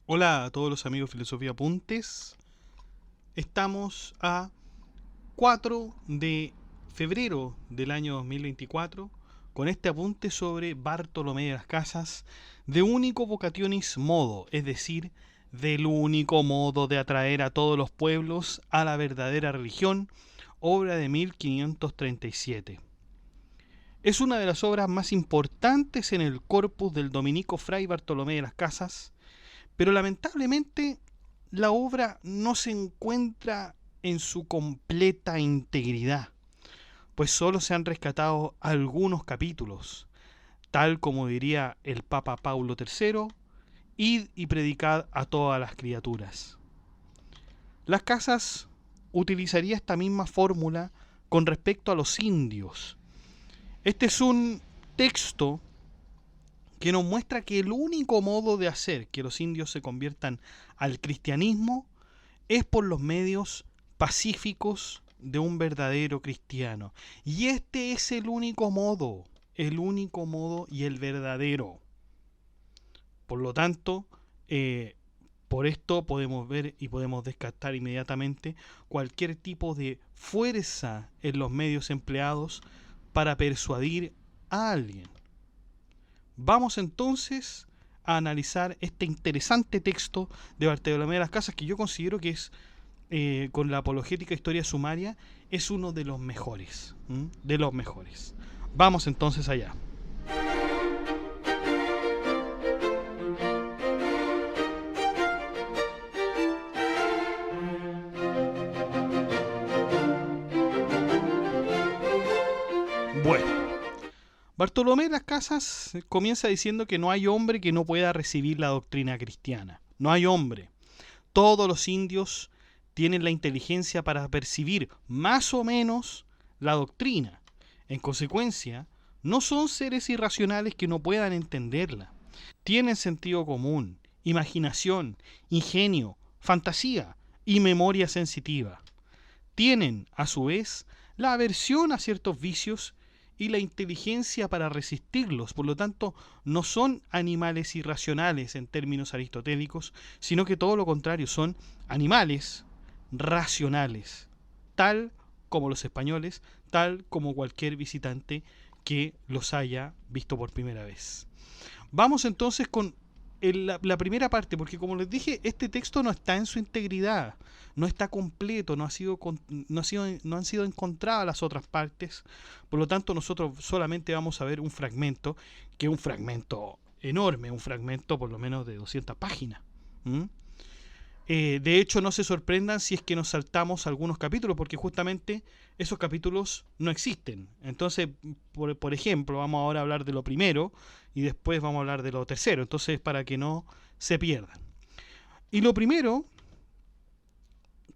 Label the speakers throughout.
Speaker 1: Hola a todos los amigos de Filosofía Apuntes. Estamos a 4 de febrero del año 2024 con este apunte sobre Bartolomé de las Casas, de único vocationis modo, es decir, del único modo de atraer a todos los pueblos a la verdadera religión, obra de 1537. Es una de las obras más importantes en el corpus del dominico Fray Bartolomé de las Casas, pero lamentablemente la obra no se encuentra en su completa integridad, pues solo se han rescatado algunos capítulos, tal como diría el Papa Paulo III, id y predicad a todas las criaturas. Las Casas utilizaría esta misma fórmula con respecto a los indios. Este es un texto que nos muestra que el único modo de hacer que los indios se conviertan al cristianismo es por los medios pacíficos de un verdadero cristiano. Y este es el único modo y el verdadero. Por lo tanto, por esto podemos ver y podemos descartar inmediatamente cualquier tipo de fuerza en los medios empleados para persuadir a alguien. Vamos entonces a analizar este interesante texto de Bartolomé de las Casas, que yo considero que es, con la apologética historia sumaria, es uno de los mejores. De los mejores. Vamos entonces allá. Bueno. Bartolomé de las Casas comienza diciendo que no hay hombre que no pueda recibir la doctrina cristiana. No hay hombre. Todos los indios tienen la inteligencia para percibir más o menos la doctrina. En consecuencia, no son seres irracionales que no puedan entenderla. Tienen sentido común, imaginación, ingenio, fantasía y memoria sensitiva. Tienen, a su vez, la aversión a ciertos vicios y la inteligencia para resistirlos. Por lo tanto, no son animales irracionales en términos aristotélicos, sino que todo lo contrario, son animales racionales, tal como los españoles, tal como cualquier visitante que los haya visto por primera vez. Vamos entonces con la primera parte, porque como les dije, este texto no está en su integridad, no está completo, no han sido encontradas las otras partes. Por lo tanto, nosotros solamente vamos a ver un fragmento, que es un fragmento enorme, un fragmento por lo menos de 200 páginas. De hecho, no se sorprendan si es que nos saltamos algunos capítulos, porque justamente esos capítulos no existen. Entonces, por ejemplo, vamos ahora a hablar de lo primero y después vamos a hablar de lo tercero. Entonces, para que no se pierdan. Y lo primero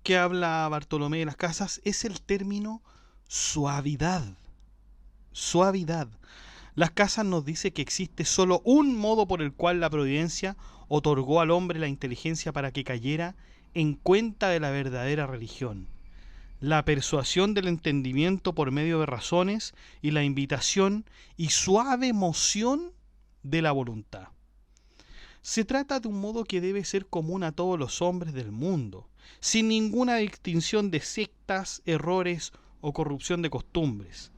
Speaker 1: que habla Bartolomé de las Casas es el término suavidad. Suavidad. Las Casas nos dice que existe solo un modo por el cual la providencia otorgó al hombre la inteligencia para que cayera en cuenta de la verdadera religión: la persuasión del entendimiento por medio de razones y la invitación y suave moción de la voluntad. Se trata de un modo que debe ser común a todos los hombres del mundo, sin ninguna distinción de sectas, errores o corrupción de costumbres.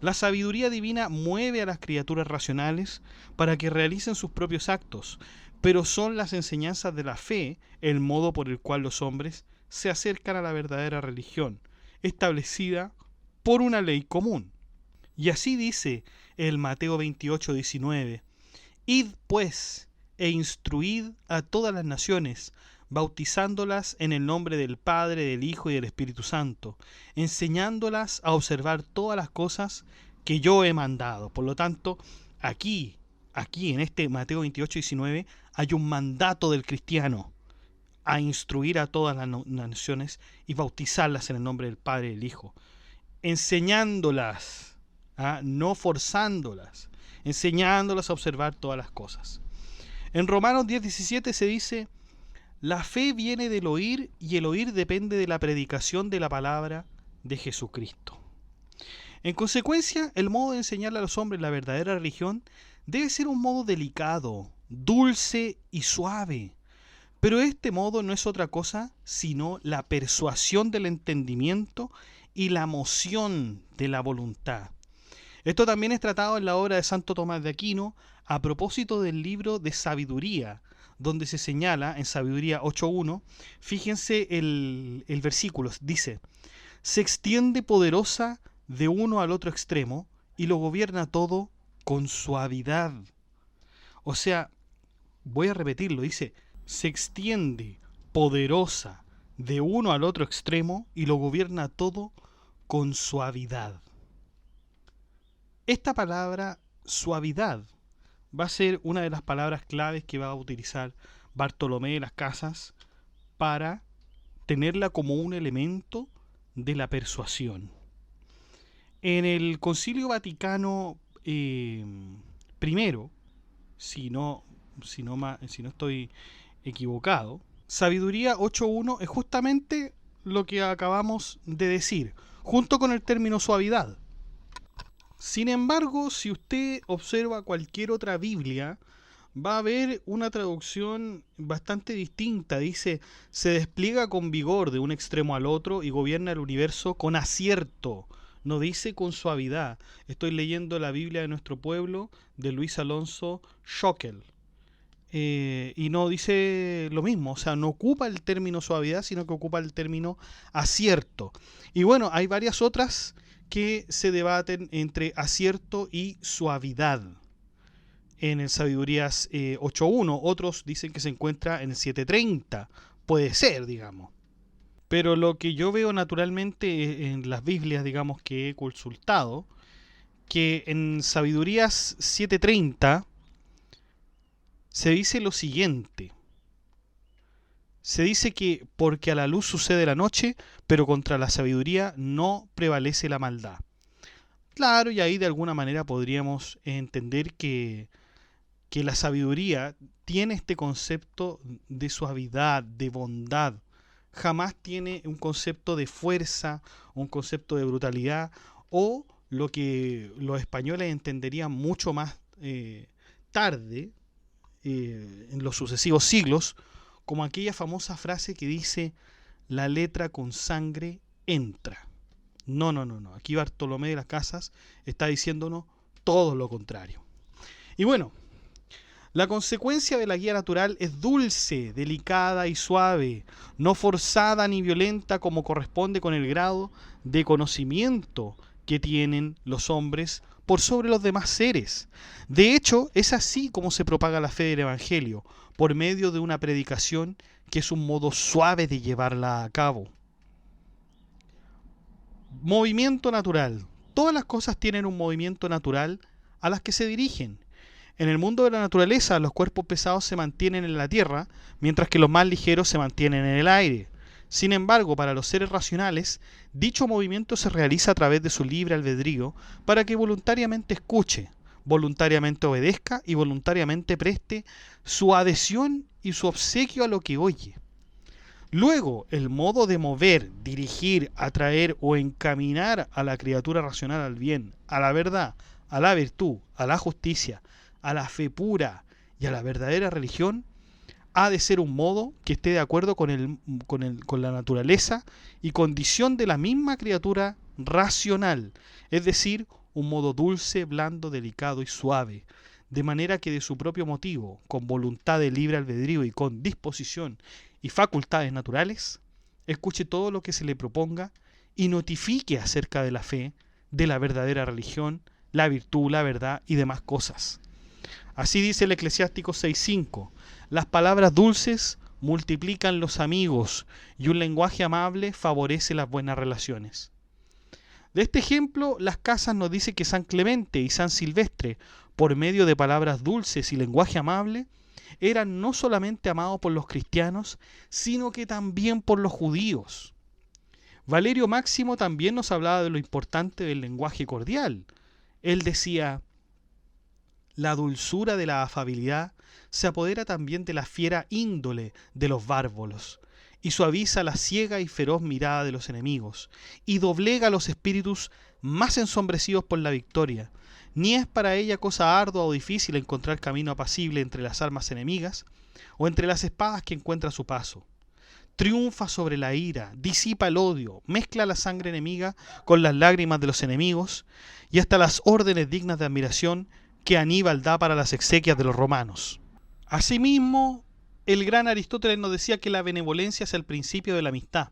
Speaker 1: La sabiduría divina mueve a las criaturas racionales para que realicen sus propios actos, pero son las enseñanzas de la fe el modo por el cual los hombres se acercan a la verdadera religión, establecida por una ley común. Y así dice el Mateo 28:19: Id pues e instruid a todas las naciones, bautizándolas en el nombre del Padre, del Hijo y del Espíritu Santo, enseñándolas a observar todas las cosas que yo he mandado. Por lo tanto, aquí en este Mateo 28:19 hay un mandato del cristiano a instruir a todas las naciones y bautizarlas en el nombre del Padre y del Hijo, enseñándolas, no forzándolas, enseñándolos a observar todas las cosas. En Romanos 10:17 se dice: la fe viene del oír y el oír depende de la predicación de la palabra de Jesucristo. En consecuencia, el modo de enseñarle a los hombres la verdadera religión debe ser un modo delicado, dulce y suave. Pero este modo no es otra cosa sino la persuasión del entendimiento y la moción de la voluntad. Esto también es tratado en la obra de Santo Tomás de Aquino a propósito del libro de Sabiduría, donde se señala en Sabiduría 8.1, fíjense el versículo, dice: se extiende poderosa de uno al otro extremo y lo gobierna todo con suavidad. O sea, voy a repetirlo, dice: se extiende poderosa de uno al otro extremo y lo gobierna todo con suavidad. Esta palabra suavidad va a ser una de las palabras claves que va a utilizar Bartolomé de las Casas para tenerla como un elemento de la persuasión. En el Concilio Vaticano I, si no estoy equivocado, Sabiduría 8.1 es justamente lo que acabamos de decir, junto con el término suavidad. Sin embargo, si usted observa cualquier otra Biblia, va a ver una traducción bastante distinta. Dice: se despliega con vigor de un extremo al otro y gobierna el universo con acierto. No dice con suavidad. Estoy leyendo la Biblia de nuestro pueblo de Luis Alonso Schockel. Y no dice lo mismo, o sea, no ocupa el término suavidad, sino que ocupa el término acierto. Y bueno, hay varias otras que se debaten entre acierto y suavidad en el Sabidurías 8.1. Otros dicen que se encuentra en el 7.30. Puede ser, digamos. Pero lo que yo veo naturalmente en las Biblias, digamos, que he consultado, que en Sabidurías 7.30 se dice lo siguiente. Se dice que porque a la luz sucede la noche, pero contra la sabiduría no prevalece la maldad. Claro, y ahí de alguna manera podríamos entender que la sabiduría tiene este concepto de suavidad, de bondad. Jamás tiene un concepto de fuerza, un concepto de brutalidad, o lo que los españoles entenderían mucho más tarde, en los sucesivos siglos, como aquella famosa frase que dice: la letra con sangre entra. No. Aquí Bartolomé de las Casas está diciéndonos todo lo contrario. Y bueno, la consecuencia de la guía natural es dulce, delicada y suave, no forzada ni violenta, como corresponde con el grado de conocimiento que tienen los hombres por sobre los demás seres. De hecho, es así como se propaga la fe del Evangelio, por medio de una predicación que es un modo suave de llevarla a cabo. Movimiento natural. Todas las cosas tienen un movimiento natural a las que se dirigen. En el mundo de la naturaleza, los cuerpos pesados se mantienen en la tierra, mientras que los más ligeros se mantienen en el aire. Sin embargo, para los seres racionales, dicho movimiento se realiza a través de su libre albedrío para que voluntariamente escuche, voluntariamente obedezca y voluntariamente preste su adhesión y su obsequio a lo que oye. Luego, el modo de mover, dirigir, atraer o encaminar a la criatura racional al bien, a la verdad, a la virtud, a la justicia, a la fe pura y a la verdadera religión, ha de ser un modo que esté de acuerdo con la naturaleza y condición de la misma criatura racional, es decir, un modo dulce, blando, delicado y suave, de manera que de su propio motivo, con voluntad de libre albedrío y con disposición y facultades naturales, escuche todo lo que se le proponga y notifique acerca de la fe, de la verdadera religión, la virtud, la verdad y demás cosas. Así dice el Eclesiástico 6.5: las palabras dulces multiplican los amigos y un lenguaje amable favorece las buenas relaciones. De este ejemplo, Las Casas nos dice que San Clemente y San Silvestre, por medio de palabras dulces y lenguaje amable, eran no solamente amados por los cristianos, sino que también por los judíos. Valerio Máximo también nos hablaba de lo importante del lenguaje cordial. Él decía: La dulzura de la afabilidad se apodera también de la fiera índole de los bárbaros, y suaviza la ciega y feroz mirada de los enemigos, y doblega los espíritus más ensombrecidos por la victoria. Ni es para ella cosa ardua o difícil encontrar camino apacible entre las armas enemigas, o entre las espadas que encuentra a su paso. Triunfa sobre la ira, disipa el odio, mezcla la sangre enemiga con las lágrimas de los enemigos, y hasta las órdenes dignas de admiración que Aníbal da para las exequias de los romanos. Asimismo, el gran Aristóteles nos decía que la benevolencia es el principio de la amistad.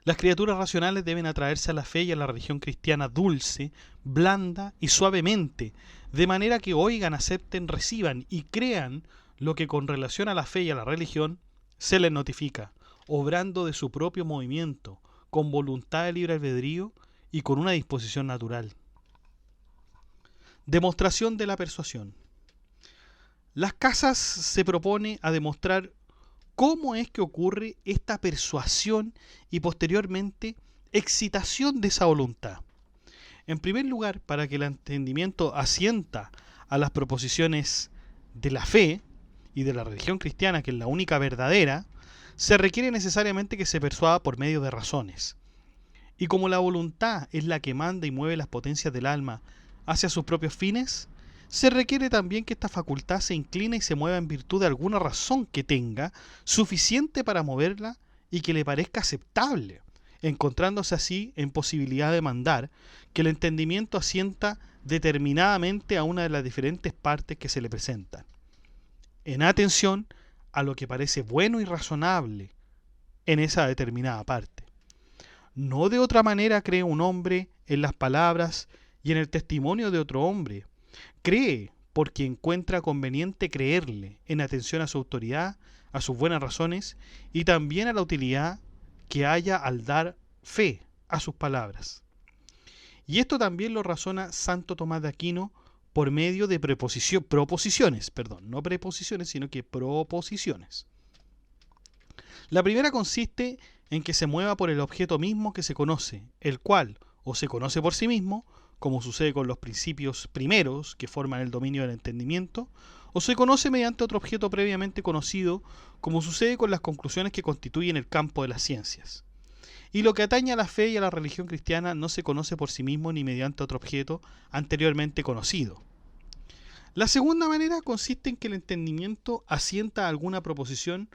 Speaker 1: Las criaturas racionales deben atraerse a la fe y a la religión cristiana dulce, blanda y suavemente, de manera que oigan, acepten, reciban y crean lo que con relación a la fe y a la religión se les notifica, obrando de su propio movimiento, con voluntad de libre albedrío y con una disposición natural. Demostración de la persuasión. Las Casas se propone a demostrar cómo es que ocurre esta persuasión y posteriormente excitación de esa voluntad. En primer lugar, para que el entendimiento asienta a las proposiciones de la fe y de la religión cristiana, que es la única verdadera, se requiere necesariamente que se persuada por medio de razones. Y como la voluntad es la que manda y mueve las potencias del alma hacia sus propios fines, se requiere también que esta facultad se incline y se mueva en virtud de alguna razón que tenga, suficiente para moverla y que le parezca aceptable, encontrándose así en posibilidad de mandar que el entendimiento asienta determinadamente a una de las diferentes partes que se le presentan, en atención a lo que parece bueno y razonable en esa determinada parte. No de otra manera cree un hombre en las palabras y en el testimonio de otro hombre. Cree porque encuentra conveniente creerle en atención a su autoridad, a sus buenas razones y también a la utilidad que haya al dar fe a sus palabras. Y esto también lo razona Santo Tomás de Aquino por medio de proposiciones, no preposiciones, sino que proposiciones. La primera consiste en que se mueva por el objeto mismo que se conoce, el cual o se conoce por sí mismo, como sucede con los principios primeros que forman el dominio del entendimiento, o se conoce mediante otro objeto previamente conocido, como sucede con las conclusiones que constituyen el campo de las ciencias. Y lo que atañe a la fe y a la religión cristiana no se conoce por sí mismo ni mediante otro objeto anteriormente conocido. La segunda manera consiste en que el entendimiento asienta a alguna proposición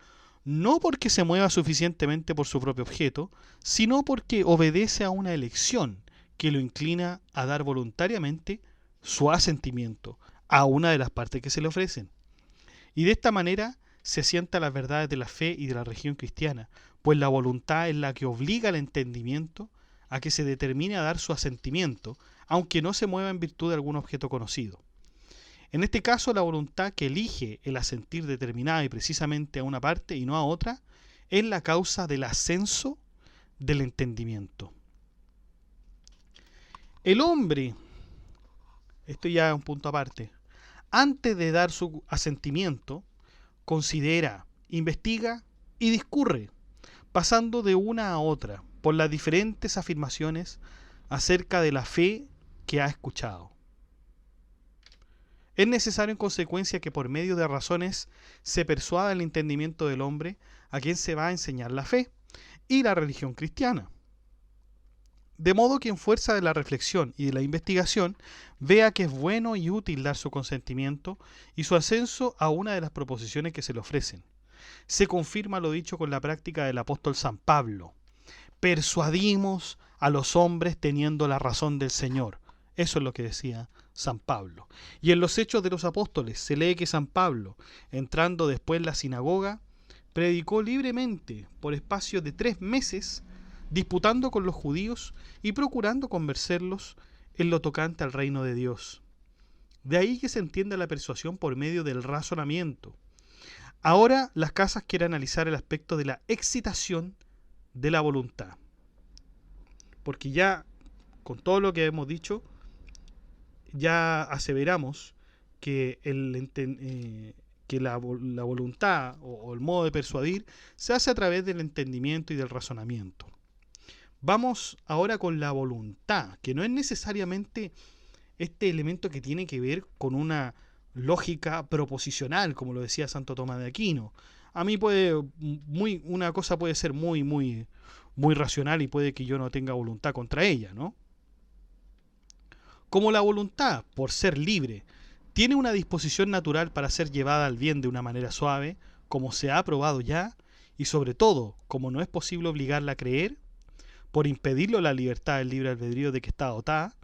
Speaker 1: no porque se mueva suficientemente por su propio objeto, sino porque obedece a una elección que lo inclina a dar voluntariamente su asentimiento a una de las partes que se le ofrecen. Y de esta manera se asienta las verdades de la fe y de la religión cristiana, pues la voluntad es la que obliga al entendimiento a que se determine a dar su asentimiento, aunque no se mueva en virtud de algún objeto conocido. En este caso, la voluntad que elige el asentir determinada y precisamente a una parte y no a otra, es la causa del ascenso del entendimiento. El hombre, esto ya es un punto aparte, antes de dar su asentimiento, considera, investiga y discurre, pasando de una a otra por las diferentes afirmaciones acerca de la fe que ha escuchado. Es necesario en consecuencia que por medio de razones se persuada el entendimiento del hombre a quien se va a enseñar la fe y la religión cristiana. De modo que en fuerza de la reflexión y de la investigación vea que es bueno y útil dar su consentimiento y su ascenso a una de las proposiciones que se le ofrecen. Se confirma lo dicho con la práctica del apóstol San Pablo. Persuadimos a los hombres teniendo la razón del Señor. Eso es lo que decía San Pablo. Y en los Hechos de los Apóstoles se lee que San Pablo, entrando después en la sinagoga, predicó libremente por espacio de 3 meses, disputando con los judíos y procurando convencerlos en lo tocante al reino de Dios. De ahí que se entiende la persuasión por medio del razonamiento. Ahora las Casas quieren analizar el aspecto de la excitación de la voluntad. Porque ya, con todo lo que hemos dicho, ya aseveramos que, la voluntad o el modo de persuadir se hace a través del entendimiento y del razonamiento. Vamos ahora con la voluntad, que no es necesariamente este elemento que tiene que ver con una lógica proposicional, como lo decía Santo Tomás de Aquino. A mí una cosa puede ser muy racional y puede que yo no tenga voluntad contra ella, ¿no? Como la voluntad, por ser libre, tiene una disposición natural para ser llevada al bien de una manera suave, como se ha probado ya, y sobre todo, como no es posible obligarla a creer, por impedirlo la libertad del libre albedrío de que está dotada,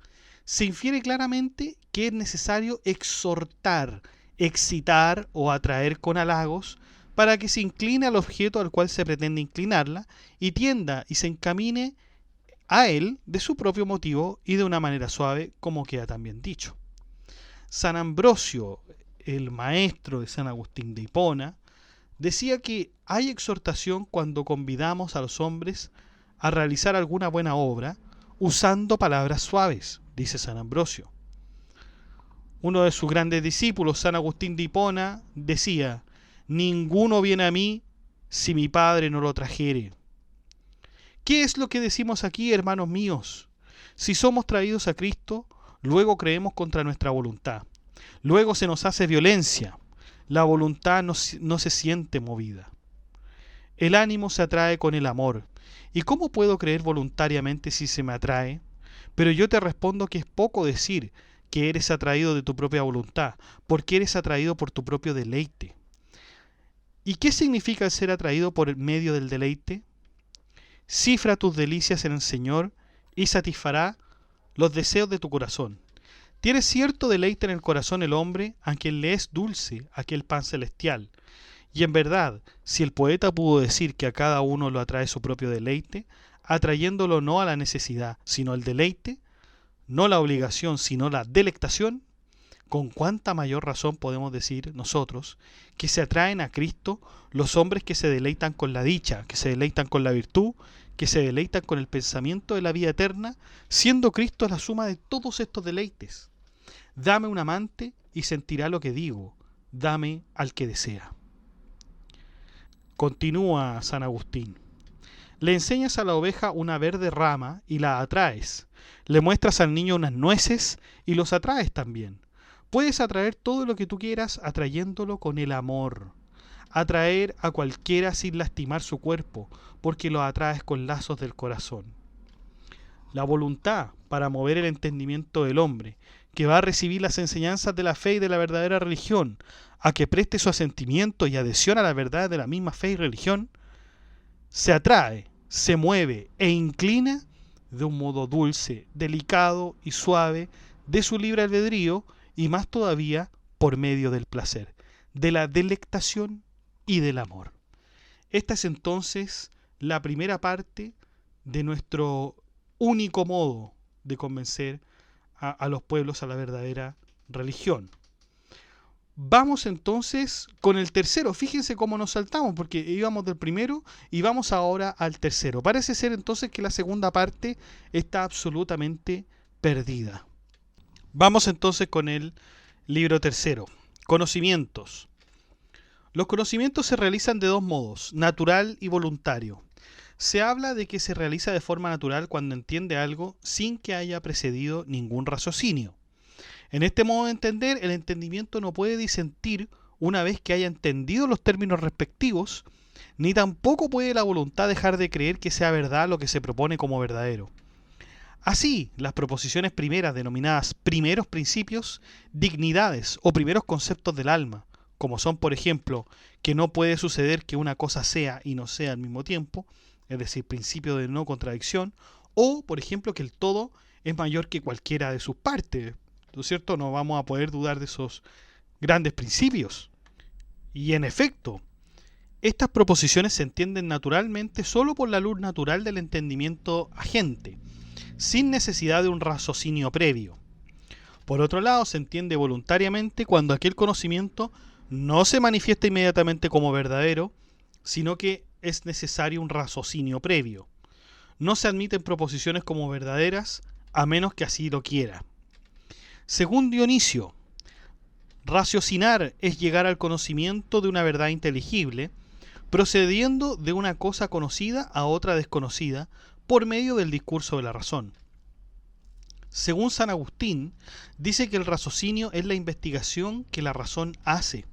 Speaker 1: se infiere claramente que es necesario exhortar, excitar o atraer con halagos para que se incline al objeto al cual se pretende inclinarla y tienda y se encamine a él de su propio motivo y de una manera suave, como queda también dicho. San Ambrosio, el maestro de San Agustín de Hipona, decía que hay exhortación cuando convidamos a los hombres a realizar alguna buena obra usando palabras suaves, dice San Ambrosio. Uno de sus grandes discípulos, San Agustín de Hipona, decía: ninguno viene a mí si mi Padre no lo trajere. ¿Qué es lo que decimos aquí, hermanos míos? Si somos traídos a Cristo, luego creemos contra nuestra voluntad. Luego se nos hace violencia. La voluntad no se siente movida. El ánimo se atrae con el amor. ¿Y cómo puedo creer voluntariamente si se me atrae? Pero yo te respondo que es poco decir que eres atraído de tu propia voluntad, porque eres atraído por tu propio deleite. ¿Y qué significa el ser atraído por el medio del deleite? Cifra tus delicias en el Señor y satisfará los deseos de tu corazón. Tiene cierto deleite en el corazón el hombre a quien le es dulce aquel pan celestial. Y en verdad, si el poeta pudo decir que a cada uno lo atrae su propio deleite, atrayéndolo no a la necesidad, sino al deleite, no la obligación, sino la delectación, con cuánta mayor razón podemos decir nosotros que se atraen a Cristo los hombres que se deleitan con la dicha, que se deleitan con la virtud, que se deleitan con el pensamiento de la vida eterna, siendo Cristo la suma de todos estos deleites. Dame un amante y sentirá lo que digo, dame al que desea. Continúa San Agustín. Le enseñas a la oveja una verde rama y la atraes. Le muestras al niño unas nueces y los atraes también. Puedes atraer todo lo que tú quieras atrayéndolo con el amor. Atraer a cualquiera sin lastimar su cuerpo, porque lo atraes con lazos del corazón. La voluntad para mover el entendimiento del hombre, que va a recibir las enseñanzas de la fe y de la verdadera religión, a que preste su asentimiento y adhesión a la verdad de la misma fe y religión, se atrae, se mueve e inclina de un modo dulce, delicado y suave de su libre albedrío y más todavía por medio del placer, de la delectación y del amor. Esta es entonces la primera parte de nuestro único modo de convencer a los pueblos a la verdadera religión. Vamos entonces con el tercero. Fíjense cómo nos saltamos, porque íbamos del primero y vamos ahora al tercero. Parece ser entonces que la segunda parte está absolutamente perdida. Vamos entonces con el libro tercero. Conocimientos. Los conocimientos se realizan de dos modos, natural y voluntario. Se habla de que se realiza de forma natural cuando entiende algo sin que haya precedido ningún raciocinio. En este modo de entender, el entendimiento no puede disentir una vez que haya entendido los términos respectivos, ni tampoco puede la voluntad dejar de creer que sea verdad lo que se propone como verdadero. Así, las proposiciones primeras denominadas primeros principios, dignidades o primeros conceptos del alma, como son, por ejemplo, que no puede suceder que una cosa sea y no sea al mismo tiempo, es decir, principio de no contradicción, o, por ejemplo, que el todo es mayor que cualquiera de sus partes, ¿no es cierto? No vamos a poder dudar de esos grandes principios. Y en efecto, estas proposiciones se entienden naturalmente solo por la luz natural del entendimiento agente, sin necesidad de un raciocinio previo. Por otro lado, se entiende voluntariamente cuando aquel conocimiento no se manifiesta inmediatamente como verdadero, sino que es necesario un raciocinio previo. No se admiten proposiciones como verdaderas a menos que así lo quiera. Según Dionisio, raciocinar es llegar al conocimiento de una verdad inteligible, procediendo de una cosa conocida a otra desconocida por medio del discurso de la razón. Según San Agustín, dice que el raciocinio es la investigación que la razón hace.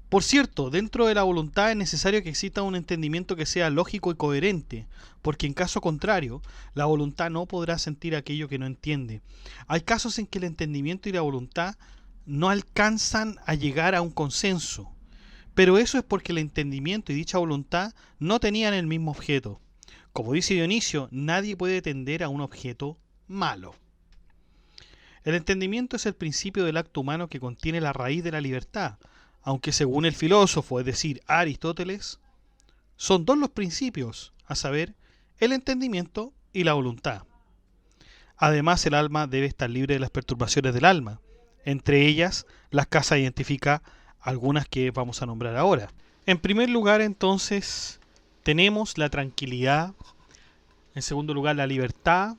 Speaker 1: Por cierto, dentro de la voluntad es necesario que exista un entendimiento que sea lógico y coherente, porque en caso contrario, la voluntad no podrá sentir aquello que no entiende. Hay casos en que el entendimiento y la voluntad no alcanzan a llegar a un consenso, pero eso es porque el entendimiento y dicha voluntad no tenían el mismo objeto. Como dice Dionisio, nadie puede tender a un objeto malo. El entendimiento es el principio del acto humano que contiene la raíz de la libertad, aunque según el filósofo, es decir, Aristóteles, son dos los principios, a saber, el entendimiento y la voluntad. Además, el alma debe estar libre de las perturbaciones del alma. Entre ellas, la casa identifica algunas que vamos a nombrar ahora. En primer lugar, entonces, tenemos la tranquilidad. En segundo lugar, la libertad.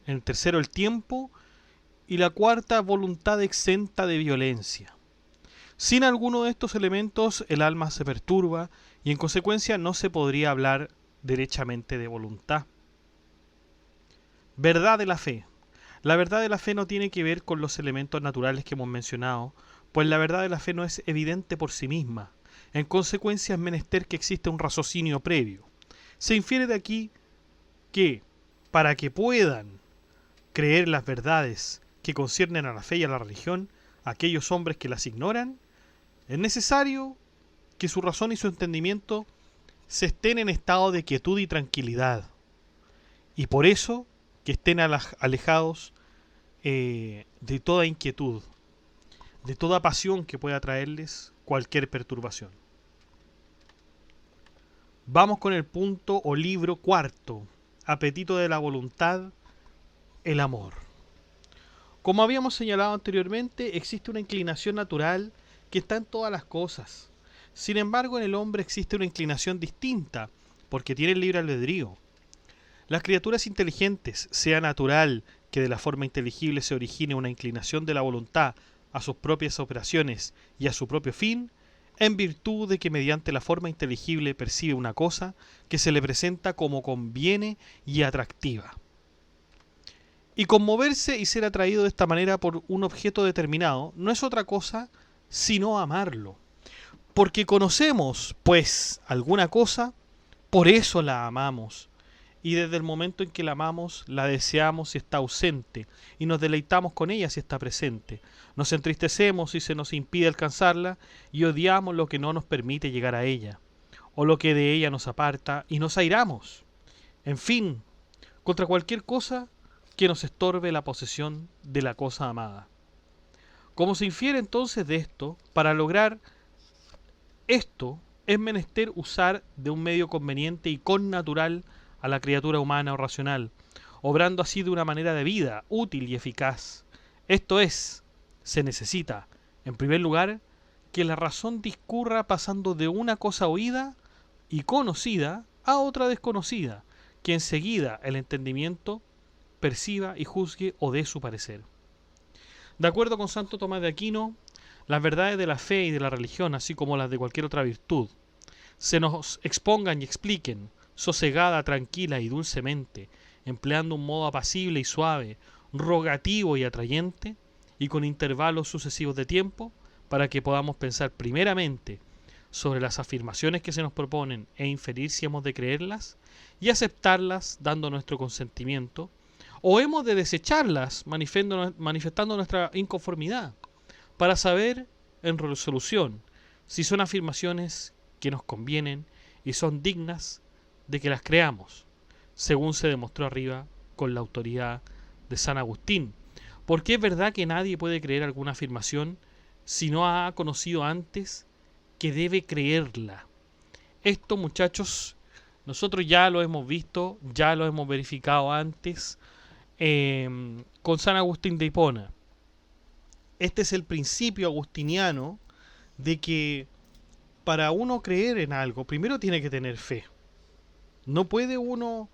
Speaker 1: En tercero, el tiempo. Y la cuarta, voluntad exenta de violencia. Sin alguno de estos elementos, el alma se perturba y en consecuencia no se podría hablar derechamente de voluntad. Verdad de la fe. La verdad de la fe no tiene que ver con los elementos naturales que hemos mencionado, pues la verdad de la fe no es evidente por sí misma. En consecuencia es menester que exista un raciocinio previo. Se infiere de aquí que, para que puedan creer las verdades que conciernen a la fe y a la religión, aquellos hombres que las ignoran, es necesario que su razón y su entendimiento se estén en estado de quietud y tranquilidad. Y por eso que estén alejados de toda inquietud, de toda pasión que pueda traerles cualquier perturbación. Vamos con el punto o libro cuarto, apetito de la voluntad, el amor. Como habíamos señalado anteriormente, existe una inclinación natural que está en todas las cosas. Sin embargo, en el hombre existe una inclinación distinta, porque tiene el libre albedrío. Las criaturas inteligentes, sea natural que de la forma inteligible se origine una inclinación de la voluntad a sus propias operaciones y a su propio fin, en virtud de que mediante la forma inteligible percibe una cosa que se le presenta como conviene y atractiva. Y conmoverse y ser atraído de esta manera por un objeto determinado no es otra cosa sino amarlo. Porque conocemos, pues, alguna cosa, por eso la amamos. Y desde el momento en que la amamos, la deseamos si está ausente, y nos deleitamos con ella si está presente. Nos entristecemos si se nos impide alcanzarla, y odiamos lo que no nos permite llegar a ella, o lo que de ella nos aparta, y nos airamos. En fin, contra cualquier cosa que nos estorbe la posesión de la cosa amada. Como se infiere entonces de esto, para lograr esto es menester usar de un medio conveniente y connatural a la criatura humana o racional, obrando así de una manera debida, útil y eficaz. Esto es, se necesita, en primer lugar, que la razón discurra pasando de una cosa oída y conocida a otra desconocida, que enseguida el entendimiento perciba y juzgue o dé su parecer. De acuerdo con Santo Tomás de Aquino, las verdades de la fe y de la religión, así como las de cualquier otra virtud, se nos expongan y expliquen, sosegada, tranquila y dulcemente, empleando un modo apacible y suave, rogativo y atrayente, y con intervalos sucesivos de tiempo, para que podamos pensar primeramente sobre las afirmaciones que se nos proponen e inferir si hemos de creerlas, y aceptarlas dando nuestro consentimiento, o hemos de desecharlas manifestando nuestra inconformidad, para saber en resolución si son afirmaciones que nos convienen y son dignas de que las creamos, según se demostró arriba con la autoridad de San Agustín. Porque es verdad que nadie puede creer alguna afirmación si no ha conocido antes que debe creerla. Esto, muchachos, nosotros ya lo hemos visto, ya lo hemos verificado antes con San Agustín de Hipona. Este es el principio agustiniano de que para uno creer en algo, primero tiene que tener fe. No puede uno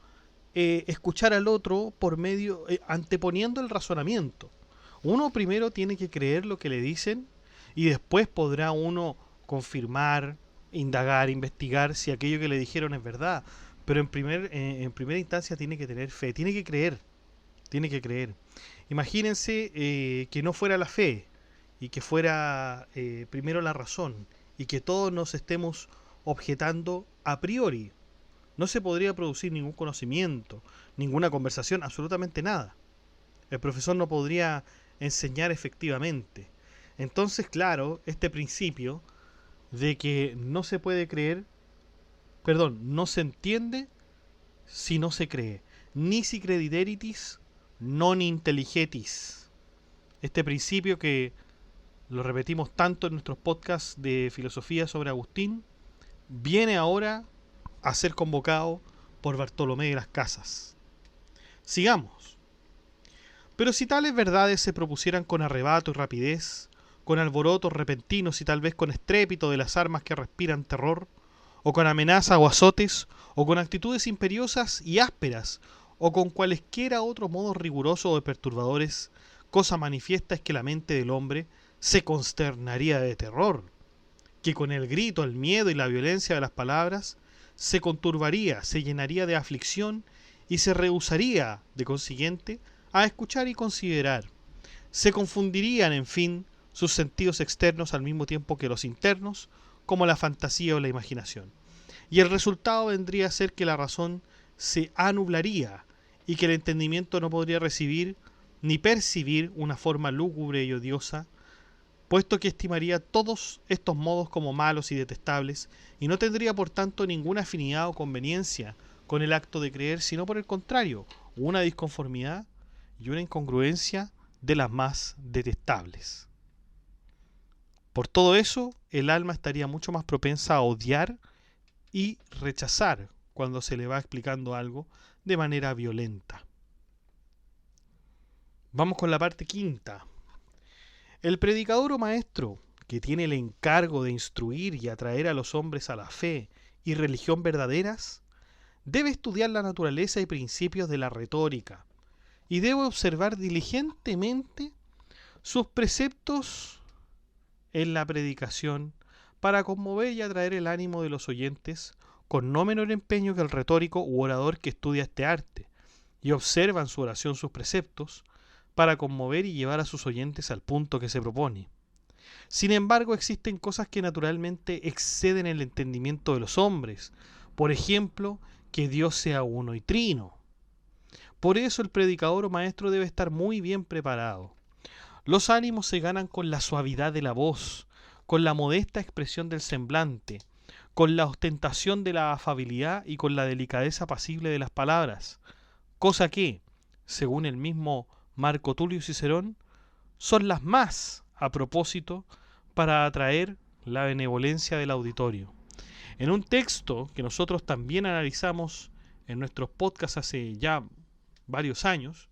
Speaker 1: escuchar al otro por medio, anteponiendo el razonamiento. Uno primero tiene que creer lo que le dicen y después podrá uno confirmar, indagar, investigar si aquello que le dijeron es verdad. Pero en primera instancia tiene que tener fe, tiene que creer. tiene que creer. Imagínense que no fuera la fe y que fuera primero la razón y que todos nos estemos objetando a priori. No se podría producir ningún conocimiento, ninguna conversación, absolutamente nada. El profesor no podría enseñar efectivamente. Entonces, claro, este principio de que no se puede creer, perdón, no se entiende si no se cree. Nisi credideritis, non intelligetis. Este principio que lo repetimos tanto en nuestros podcasts de filosofía sobre Agustín, viene ahora a ser convocado por Bartolomé de las Casas. Sigamos. Pero si tales verdades se propusieran con arrebato y rapidez, con alborotos repentinos y tal vez con estrépito de las armas que respiran terror, o con amenazas o azotes, o con actitudes imperiosas y ásperas, o con cualesquiera otros modos rigurosos o perturbadores, cosa manifiesta es que la mente del hombre se consternaría de terror, que con el grito, el miedo y la violencia de las palabras se conturbaría, se llenaría de aflicción y se rehusaría, de consiguiente, a escuchar y considerar. Se confundirían, en fin, sus sentidos externos al mismo tiempo que los internos, como la fantasía o la imaginación. Y el resultado vendría a ser que la razón se anublaría y que el entendimiento no podría recibir ni percibir una forma lúgubre y odiosa, puesto que estimaría todos estos modos como malos y detestables, y no tendría por tanto ninguna afinidad o conveniencia con el acto de creer, sino por el contrario, una disconformidad y una incongruencia de las más detestables. Por todo eso, el alma estaría mucho más propensa a odiar y rechazar cuando se le va explicando algo de manera violenta. Vamos con la parte quinta. El predicador o maestro, que tiene el encargo de instruir y atraer a los hombres a la fe y religión verdaderas, debe estudiar la naturaleza y principios de la retórica, y debe observar diligentemente sus preceptos en la predicación para conmover y atraer el ánimo de los oyentes con no menor empeño que el retórico u orador que estudia este arte, y observa en su oración sus preceptos para conmover y llevar a sus oyentes al punto que se propone. Sin embargo, existen cosas que naturalmente exceden el entendimiento de los hombres. Por ejemplo, que Dios sea uno y trino. Por eso el predicador o maestro debe estar muy bien preparado. Los ánimos se ganan con la suavidad de la voz, con la modesta expresión del semblante, con la ostentación de la afabilidad y con la delicadeza apacible de las palabras, cosa que, según el mismo Marco Tulio Cicerón, son las más a propósito para atraer la benevolencia del auditorio. En un texto que nosotros también analizamos en nuestros podcasts hace ya varios años,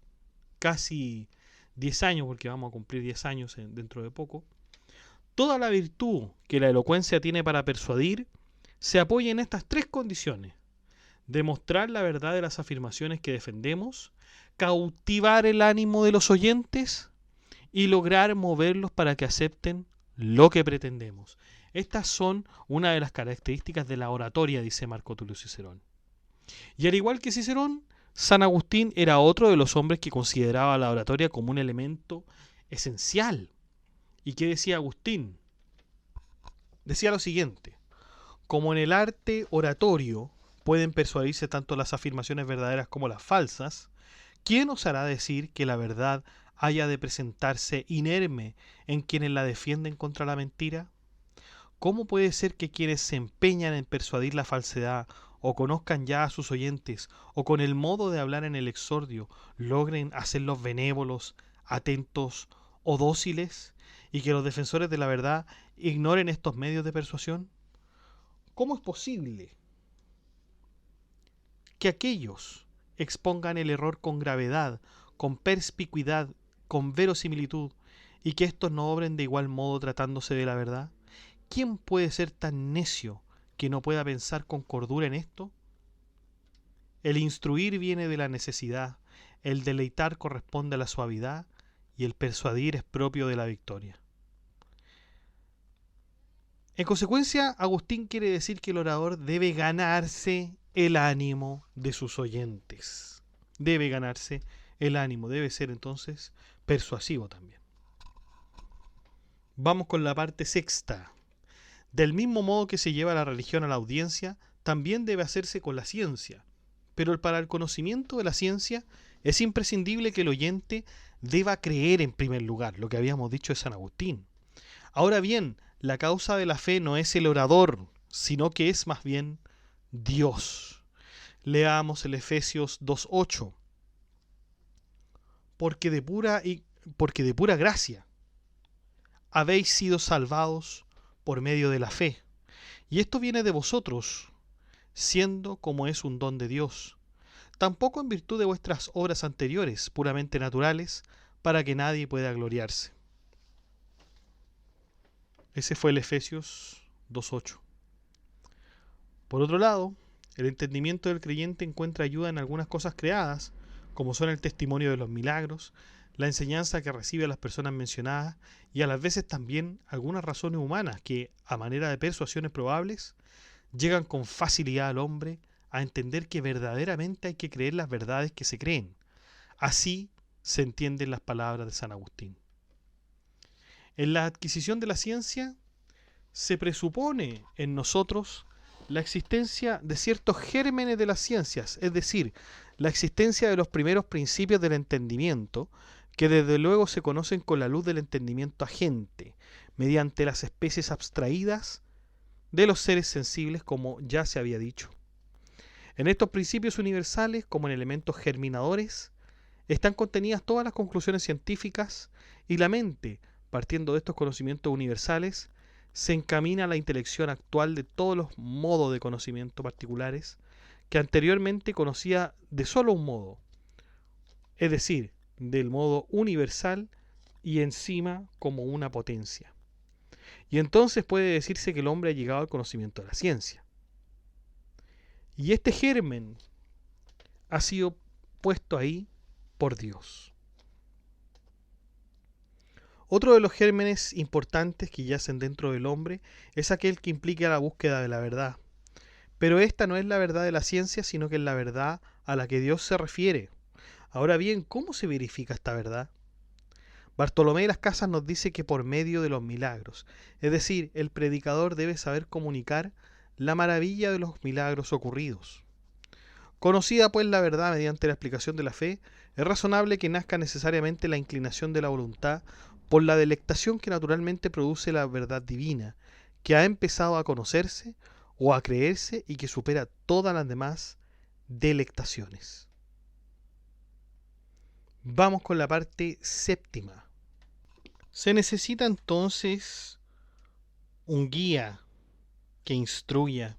Speaker 1: casi 10 años, porque vamos a cumplir 10 años dentro de poco, toda la virtud que la elocuencia tiene para persuadir se apoya en estas tres condiciones: demostrar la verdad de las afirmaciones que defendemos, cautivar el ánimo de los oyentes y lograr moverlos para que acepten lo que pretendemos. Estas son una de las características de la oratoria, dice Marco Tulio Cicerón. Y al igual que Cicerón, San Agustín era otro de los hombres que consideraba la oratoria como un elemento esencial. ¿Y qué decía Agustín? Decía lo siguiente: como en el arte oratorio pueden persuadirse tanto las afirmaciones verdaderas como las falsas, ¿quién osará decir que la verdad haya de presentarse inerme en quienes la defienden contra la mentira? ¿Cómo puede ser que quienes se empeñan en persuadir la falsedad o conozcan ya a sus oyentes o con el modo de hablar en el exordio logren hacerlos benévolos, atentos o dóciles, y que los defensores de la verdad ignoren estos medios de persuasión? ¿Cómo es posible que aquellos expongan el error con gravedad, con perspicuidad, con verosimilitud, y que estos no obren de igual modo tratándose de la verdad? ¿Quién puede ser tan necio que no pueda pensar con cordura en esto? El instruir viene de la necesidad, el deleitar corresponde a la suavidad, y el persuadir es propio de la victoria. En consecuencia, Agustín quiere decir que el orador debe ganarse el ánimo de sus oyentes. Debe ganarse el ánimo debe ser entonces persuasivo también. Vamos con la parte sexta. Del mismo modo que se lleva la religión a la audiencia, también debe hacerse con la ciencia. Pero para el conocimiento de la ciencia es imprescindible que el oyente deba creer en primer lugar, lo que habíamos dicho de San Agustín. Ahora bien, la causa de la fe no es el orador, sino que es más bien Dios. Leamos el Efesios 2:8. Porque de pura gracia habéis sido salvados por medio de la fe. Y esto viene de vosotros, siendo como es un don de Dios. Tampoco en virtud de vuestras obras anteriores, puramente naturales, para que nadie pueda gloriarse. Ese fue el Efesios 2:8. Por otro lado, el entendimiento del creyente encuentra ayuda en algunas cosas creadas, como son el testimonio de los milagros, la enseñanza que recibe a las personas mencionadas y a las veces también algunas razones humanas que, a manera de persuasiones probables, llegan con facilidad al hombre a entender que verdaderamente hay que creer las verdades que se creen. Así se entienden las palabras de San Agustín. En la adquisición de la ciencia se presupone en nosotros la existencia de ciertos gérmenes de las ciencias, es decir, la existencia de los primeros principios del entendimiento, que desde luego se conocen con la luz del entendimiento agente, mediante las especies abstraídas de los seres sensibles, como ya se había dicho. En estos principios universales, como en elementos germinadores, están contenidas todas las conclusiones científicas, y la mente, partiendo de estos conocimientos universales, se encamina a la intelección actual de todos los modos de conocimiento particulares que anteriormente conocía de solo un modo, es decir, del modo universal y encima como una potencia. Y entonces puede decirse que el hombre ha llegado al conocimiento de la ciencia. Y este germen ha sido puesto ahí por Dios. Otro de los gérmenes importantes que yacen dentro del hombre es aquel que implica la búsqueda de la verdad. Pero esta no es la verdad de la ciencia, sino que es la verdad a la que Dios se refiere. Ahora bien, ¿cómo se verifica esta verdad? Bartolomé de las Casas nos dice que por medio de los milagros, es decir, el predicador debe saber comunicar la maravilla de los milagros ocurridos. Conocida pues la verdad mediante la explicación de la fe, es razonable que nazca necesariamente la inclinación de la voluntad por la delectación que naturalmente produce la verdad divina, que ha empezado a conocerse o a creerse y que supera todas las demás delectaciones. Vamos con la parte séptima. Se necesita entonces un guía que instruya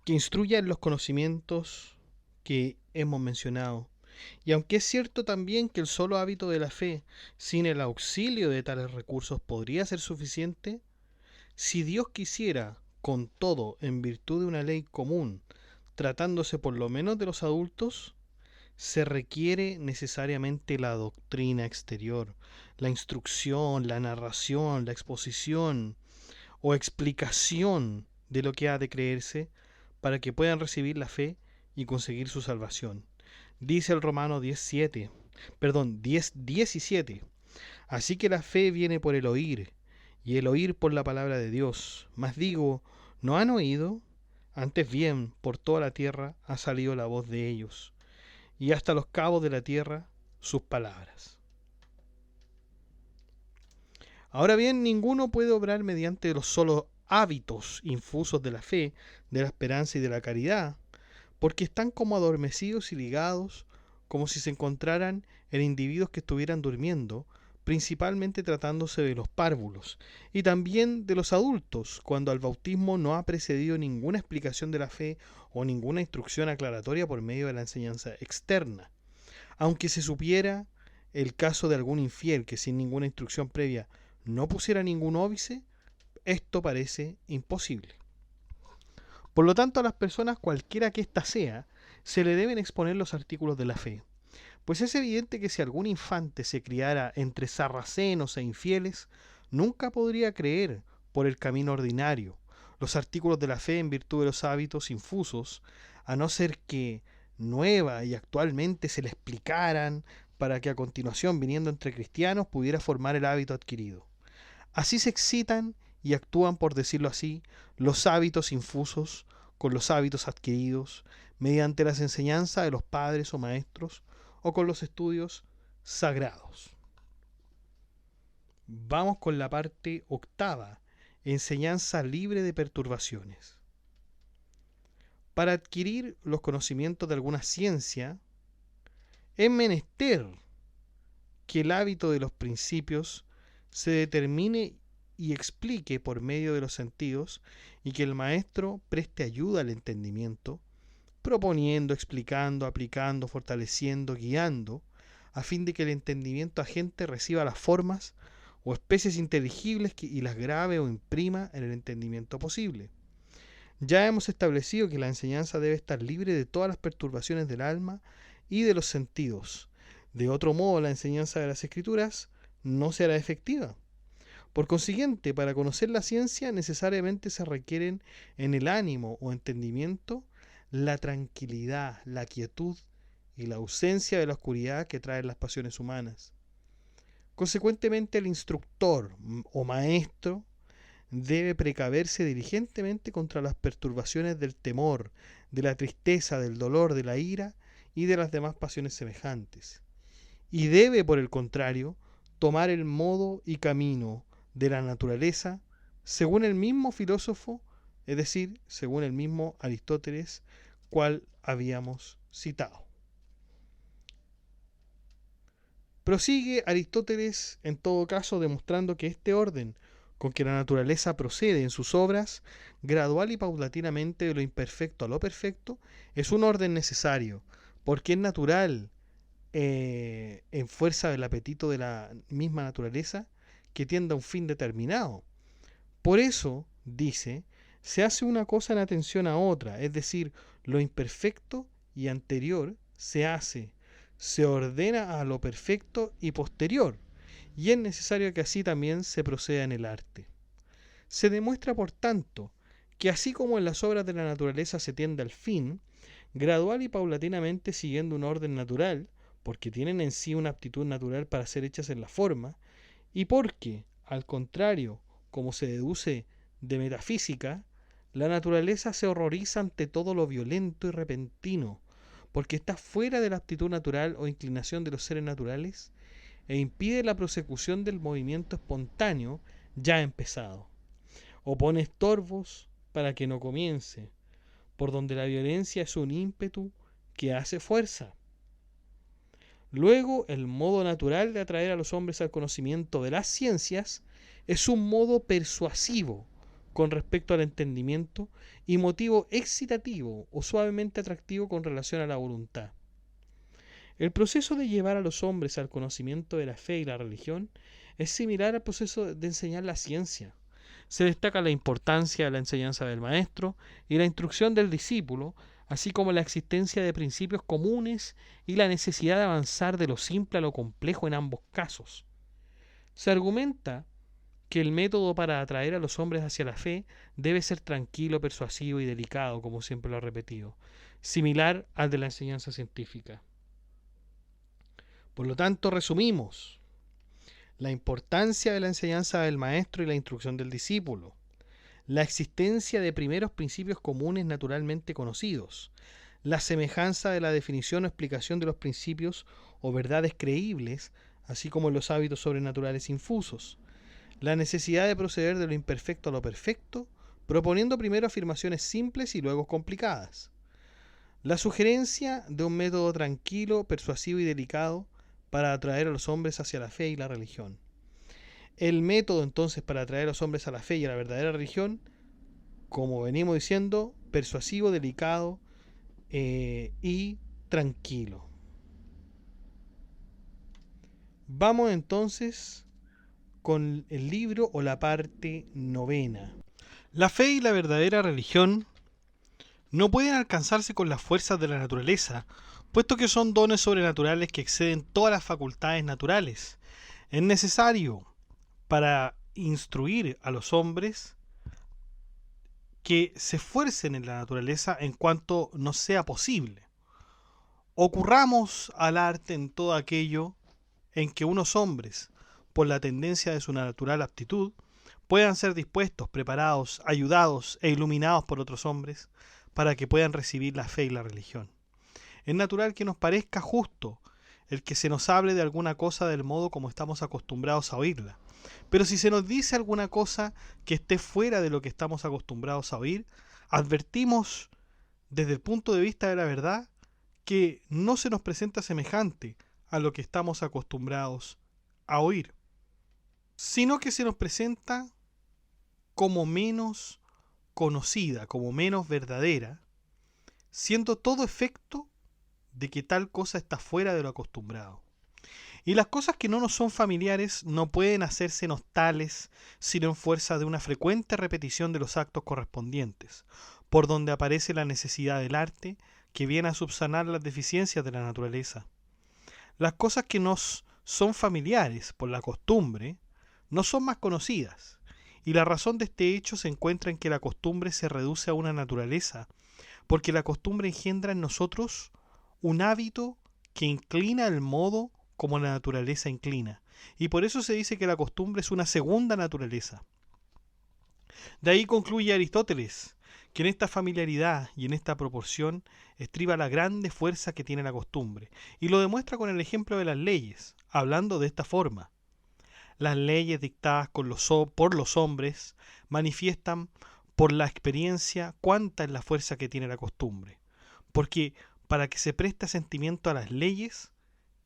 Speaker 1: en los conocimientos que hemos mencionado. Y aunque es cierto también que el solo hábito de la fe, sin el auxilio de tales recursos, podría ser suficiente, si Dios quisiera, con todo, en virtud de una ley común, tratándose por lo menos de los adultos, se requiere necesariamente la doctrina exterior, la instrucción, la narración, la exposición o explicación de lo que ha de creerse para que puedan recibir la fe y conseguir su salvación. Dice el Romano 10:17. Así que la fe viene por el oír, y el oír por la palabra de Dios. Mas digo, ¿no han oído? Antes bien, por toda la tierra ha salido la voz de ellos, y hasta los cabos de la tierra sus palabras. Ahora bien, ninguno puede obrar mediante los solos hábitos infusos de la fe, de la esperanza y de la caridad, porque están como adormecidos y ligados, como si se encontraran en individuos que estuvieran durmiendo, principalmente tratándose de los párvulos, y también de los adultos, cuando al bautismo no ha precedido ninguna explicación de la fe o ninguna instrucción aclaratoria por medio de la enseñanza externa. Aunque se supiera el caso de algún infiel que sin ninguna instrucción previa no pusiera ningún óbice, esto parece imposible. Por lo tanto, a las personas, cualquiera que ésta sea, se le deben exponer los artículos de la fe. Pues es evidente que si algún infante se criara entre sarracenos e infieles, nunca podría creer por el camino ordinario los artículos de la fe en virtud de los hábitos infusos, a no ser que nueva y actualmente se le explicaran para que a continuación, viniendo entre cristianos, pudiera formar el hábito adquirido. Así se excitan y actúan, por decirlo así, los hábitos infusos con los hábitos adquiridos mediante las enseñanzas de los padres o maestros o con los estudios sagrados. Vamos con la parte octava, enseñanza libre de perturbaciones. Para adquirir los conocimientos de alguna ciencia, es menester que el hábito de los principios se determine y explique por medio de los sentidos y que el maestro preste ayuda al entendimiento, proponiendo, explicando, aplicando, fortaleciendo, guiando, a fin de que el entendimiento agente reciba las formas o especies inteligibles y las grabe o imprima en el entendimiento posible. Ya hemos establecido que la enseñanza debe estar libre de todas las perturbaciones del alma y de los sentidos. De otro modo, la enseñanza de las escrituras no será efectiva. Por consiguiente, para conocer la ciencia necesariamente se requieren en el ánimo o entendimiento la tranquilidad, la quietud y la ausencia de la oscuridad que traen las pasiones humanas. Consecuentemente, el instructor o maestro debe precaverse diligentemente contra las perturbaciones del temor, de la tristeza, del dolor, de la ira y de las demás pasiones semejantes. Y debe, por el contrario, tomar el modo y camino de la naturaleza según el mismo filósofo, es decir, según el mismo Aristóteles, cual habíamos citado. Prosigue Aristóteles, en todo caso, demostrando que este orden con que la naturaleza procede en sus obras, gradual y paulatinamente de lo imperfecto a lo perfecto, es un orden necesario, porque es natural, en fuerza del apetito de la misma naturaleza, que tienda a un fin determinado. Por eso, dice, se hace una cosa en atención a otra, es decir, lo imperfecto y anterior se ordena a lo perfecto y posterior, y es necesario que así también se proceda en el arte. Se demuestra, por tanto, que así como en las obras de la naturaleza se tiende al fin, gradual y paulatinamente siguiendo un orden natural, porque tienen en sí una aptitud natural para ser hechas en la forma, y porque, al contrario, como se deduce de metafísica, la naturaleza se horroriza ante todo lo violento y repentino, porque está fuera de la aptitud natural o inclinación de los seres naturales, e impide la prosecución del movimiento espontáneo ya empezado. Opone estorbos para que no comience, por donde la violencia es un ímpetu que hace fuerza. Luego, el modo natural de atraer a los hombres al conocimiento de las ciencias es un modo persuasivo con respecto al entendimiento y motivo excitativo o suavemente atractivo con relación a la voluntad. El proceso de llevar a los hombres al conocimiento de la fe y la religión es similar al proceso de enseñar la ciencia. Se destaca la importancia de la enseñanza del maestro y la instrucción del discípulo, así como la existencia de principios comunes y la necesidad de avanzar de lo simple a lo complejo en ambos casos. Se argumenta que el método para atraer a los hombres hacia la fe debe ser tranquilo, persuasivo y delicado, como siempre lo he repetido, similar al de la enseñanza científica. Por lo tanto, resumimos la importancia de la enseñanza del maestro y la instrucción del discípulo, la existencia de primeros principios comunes naturalmente conocidos, la semejanza de la definición o explicación de los principios o verdades creíbles, así como los hábitos sobrenaturales infusos, la necesidad de proceder de lo imperfecto a lo perfecto, proponiendo primero afirmaciones simples y luego complicadas, la sugerencia de un método tranquilo, persuasivo y delicado para atraer a los hombres hacia la fe y la religión. El método entonces para atraer a los hombres a la fe y a la verdadera religión, como venimos diciendo, persuasivo, delicado y tranquilo. Vamos entonces con el libro o la parte novena. La fe y la verdadera religión no pueden alcanzarse con las fuerzas de la naturaleza, puesto que son dones sobrenaturales que exceden todas las facultades naturales. Es necesario, para instruir a los hombres, que se esfuercen en la naturaleza en cuanto nos sea posible. ocurramos al arte en todo aquello en que unos hombres, por la tendencia de su natural aptitud, puedan ser dispuestos, preparados, ayudados e iluminados por otros hombres para que puedan recibir la fe y la religión. Es natural que nos parezca justo el que se nos hable de alguna cosa del modo como estamos acostumbrados a oírla. Pero si se nos dice alguna cosa que esté fuera de lo que estamos acostumbrados a oír, advertimos desde el punto de vista de la verdad que no se nos presenta semejante a lo que estamos acostumbrados a oír, sino que se nos presenta como menos conocida, como menos verdadera, siendo todo efecto de que tal cosa está fuera de lo acostumbrado. Y las cosas que no nos son familiares no pueden hacérsenos tales sino en fuerza de una frecuente repetición de los actos correspondientes, por donde aparece la necesidad del arte que viene a subsanar las deficiencias de la naturaleza. Las cosas que nos son familiares por la costumbre no son más conocidas, y la razón de este hecho se encuentra en que la costumbre se reduce a una naturaleza, porque la costumbre engendra en nosotros un hábito que inclina el modo como la naturaleza inclina, y por eso se dice que la costumbre es una segunda naturaleza. De ahí concluye Aristóteles, que en esta familiaridad y en esta proporción estriba la grande fuerza que tiene la costumbre, y lo demuestra con el ejemplo de las leyes, hablando de esta forma. Las leyes dictadas por los hombres manifiestan por la experiencia cuánta es la fuerza que tiene la costumbre, porque para que se preste sentimiento a las leyes,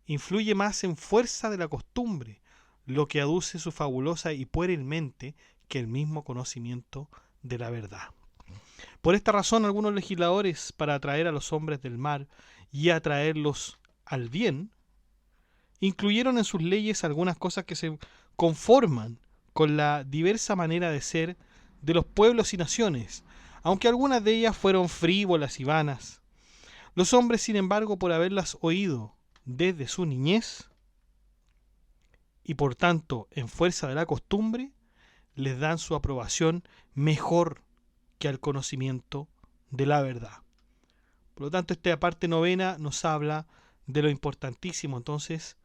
Speaker 1: influye más en fuerza de la costumbre, lo que aduce su fabulosa y pueril mente que el mismo conocimiento de la verdad. Por esta razón, algunos legisladores, para atraer a los hombres del mar y atraerlos al bien, incluyeron en sus leyes algunas cosas que se conforman con la diversa manera de ser de los pueblos y naciones, aunque algunas de ellas fueron frívolas y vanas. Los hombres, sin embargo, por haberlas oído desde su niñez, y por tanto en fuerza de la costumbre, les dan su aprobación mejor que al conocimiento de la verdad. Por lo tanto, esta parte novena nos habla de lo importantísimo entonces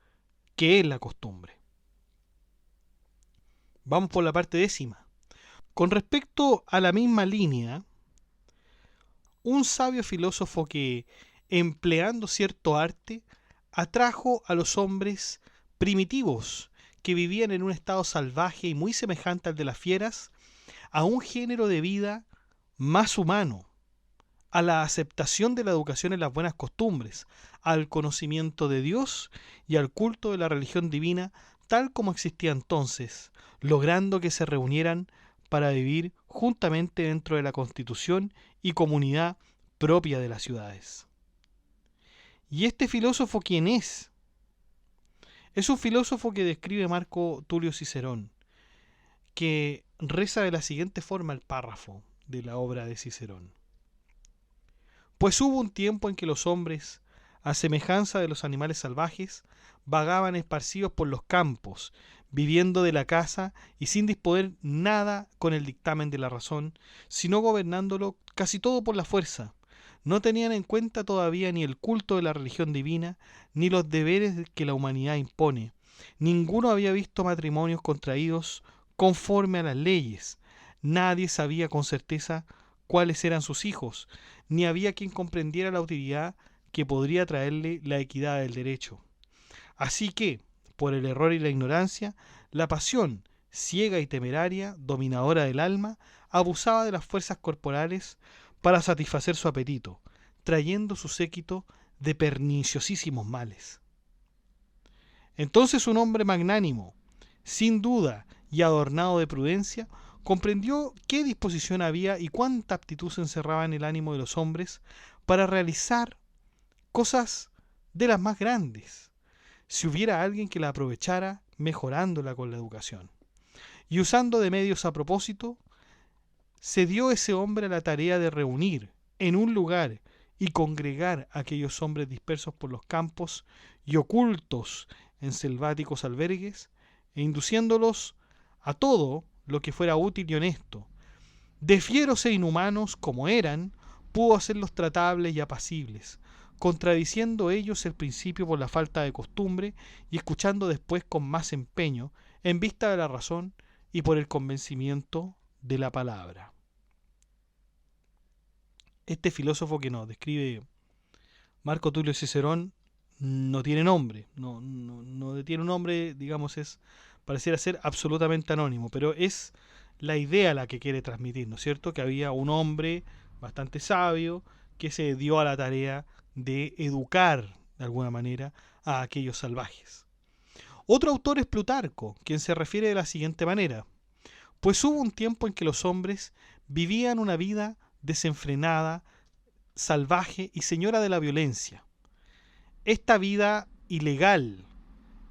Speaker 1: que es la costumbre. Vamos por la parte décima. Con respecto a la misma línea, un sabio filósofo que, empleando cierto arte, atrajo a los hombres primitivos que vivían en un estado salvaje y muy semejante al de las fieras, a un género de vida más humano, a la aceptación de la educación en las buenas costumbres, al conocimiento de Dios y al culto de la religión divina tal como existía entonces, logrando que se reunieran para vivir juntamente dentro de la constitución y comunidad propia de las ciudades. ¿Y este filósofo quién es? Es un filósofo que describe Marco Tulio Cicerón, que reza de la siguiente forma el párrafo de la obra de Cicerón. Pues hubo un tiempo en que los hombres, a semejanza de los animales salvajes, vagaban esparcidos por los campos, viviendo de la caza y sin disponer nada con el dictamen de la razón, sino gobernándolo casi todo por la fuerza. No tenían en cuenta todavía ni el culto de la religión divina, ni los deberes que la humanidad impone. Ninguno había visto matrimonios contraídos conforme a las leyes. Nadie sabía con certeza cuáles eran sus hijos, ni había quien comprendiera la utilidad que podría traerle la equidad del derecho. Así que, por el error y la ignorancia, la pasión, ciega y temeraria, dominadora del alma, abusaba de las fuerzas corporales para satisfacer su apetito, trayendo su séquito de perniciosísimos males. Entonces un hombre magnánimo, sin duda y adornado de prudencia, comprendió qué disposición había y cuánta aptitud se encerraba en el ánimo de los hombres para realizar cosas de las más grandes, si hubiera alguien que la aprovechara mejorándola con la educación. Y usando de medios a propósito, se dio ese hombre a la tarea de reunir en un lugar y congregar a aquellos hombres dispersos por los campos y ocultos en selváticos albergues, e induciéndolos a todo lo que fuera útil y honesto. De fieros e inhumanos como eran, pudo hacerlos tratables y apacibles, contradiciendo ellos el principio por la falta de costumbre y escuchando después con más empeño, en vista de la razón y por el convencimiento de la palabra. Este filósofo que nos describe Marco Tulio Cicerón no tiene nombre, no tiene un nombre, digamos, pareciera ser absolutamente anónimo, pero es la idea la que quiere transmitir, ¿no es cierto? Que había un hombre bastante sabio que se dio a la tarea de educar, de alguna manera, a aquellos salvajes. Otro autor es Plutarco, quien se refiere de la siguiente manera: pues hubo un tiempo en que los hombres vivían una vida desenfrenada, salvaje y señora de la violencia. Esta vida ilegal,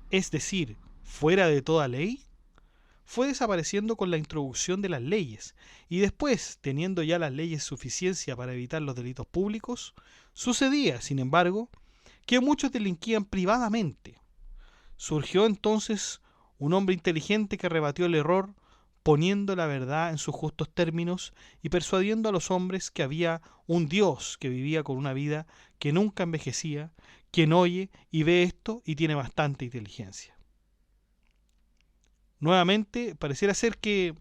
Speaker 1: es decir, fuera de toda ley, fue desapareciendo con la introducción de las leyes, y después, teniendo ya las leyes suficiencia para evitar los delitos públicos, sucedía, sin embargo, que muchos delinquían privadamente. Surgió entonces un hombre inteligente que rebatió el error, poniendo la verdad en sus justos términos y persuadiendo a los hombres que había un Dios que vivía con una vida que nunca envejecía, quien oye y ve esto y tiene bastante inteligencia. Nuevamente, pareciera ser que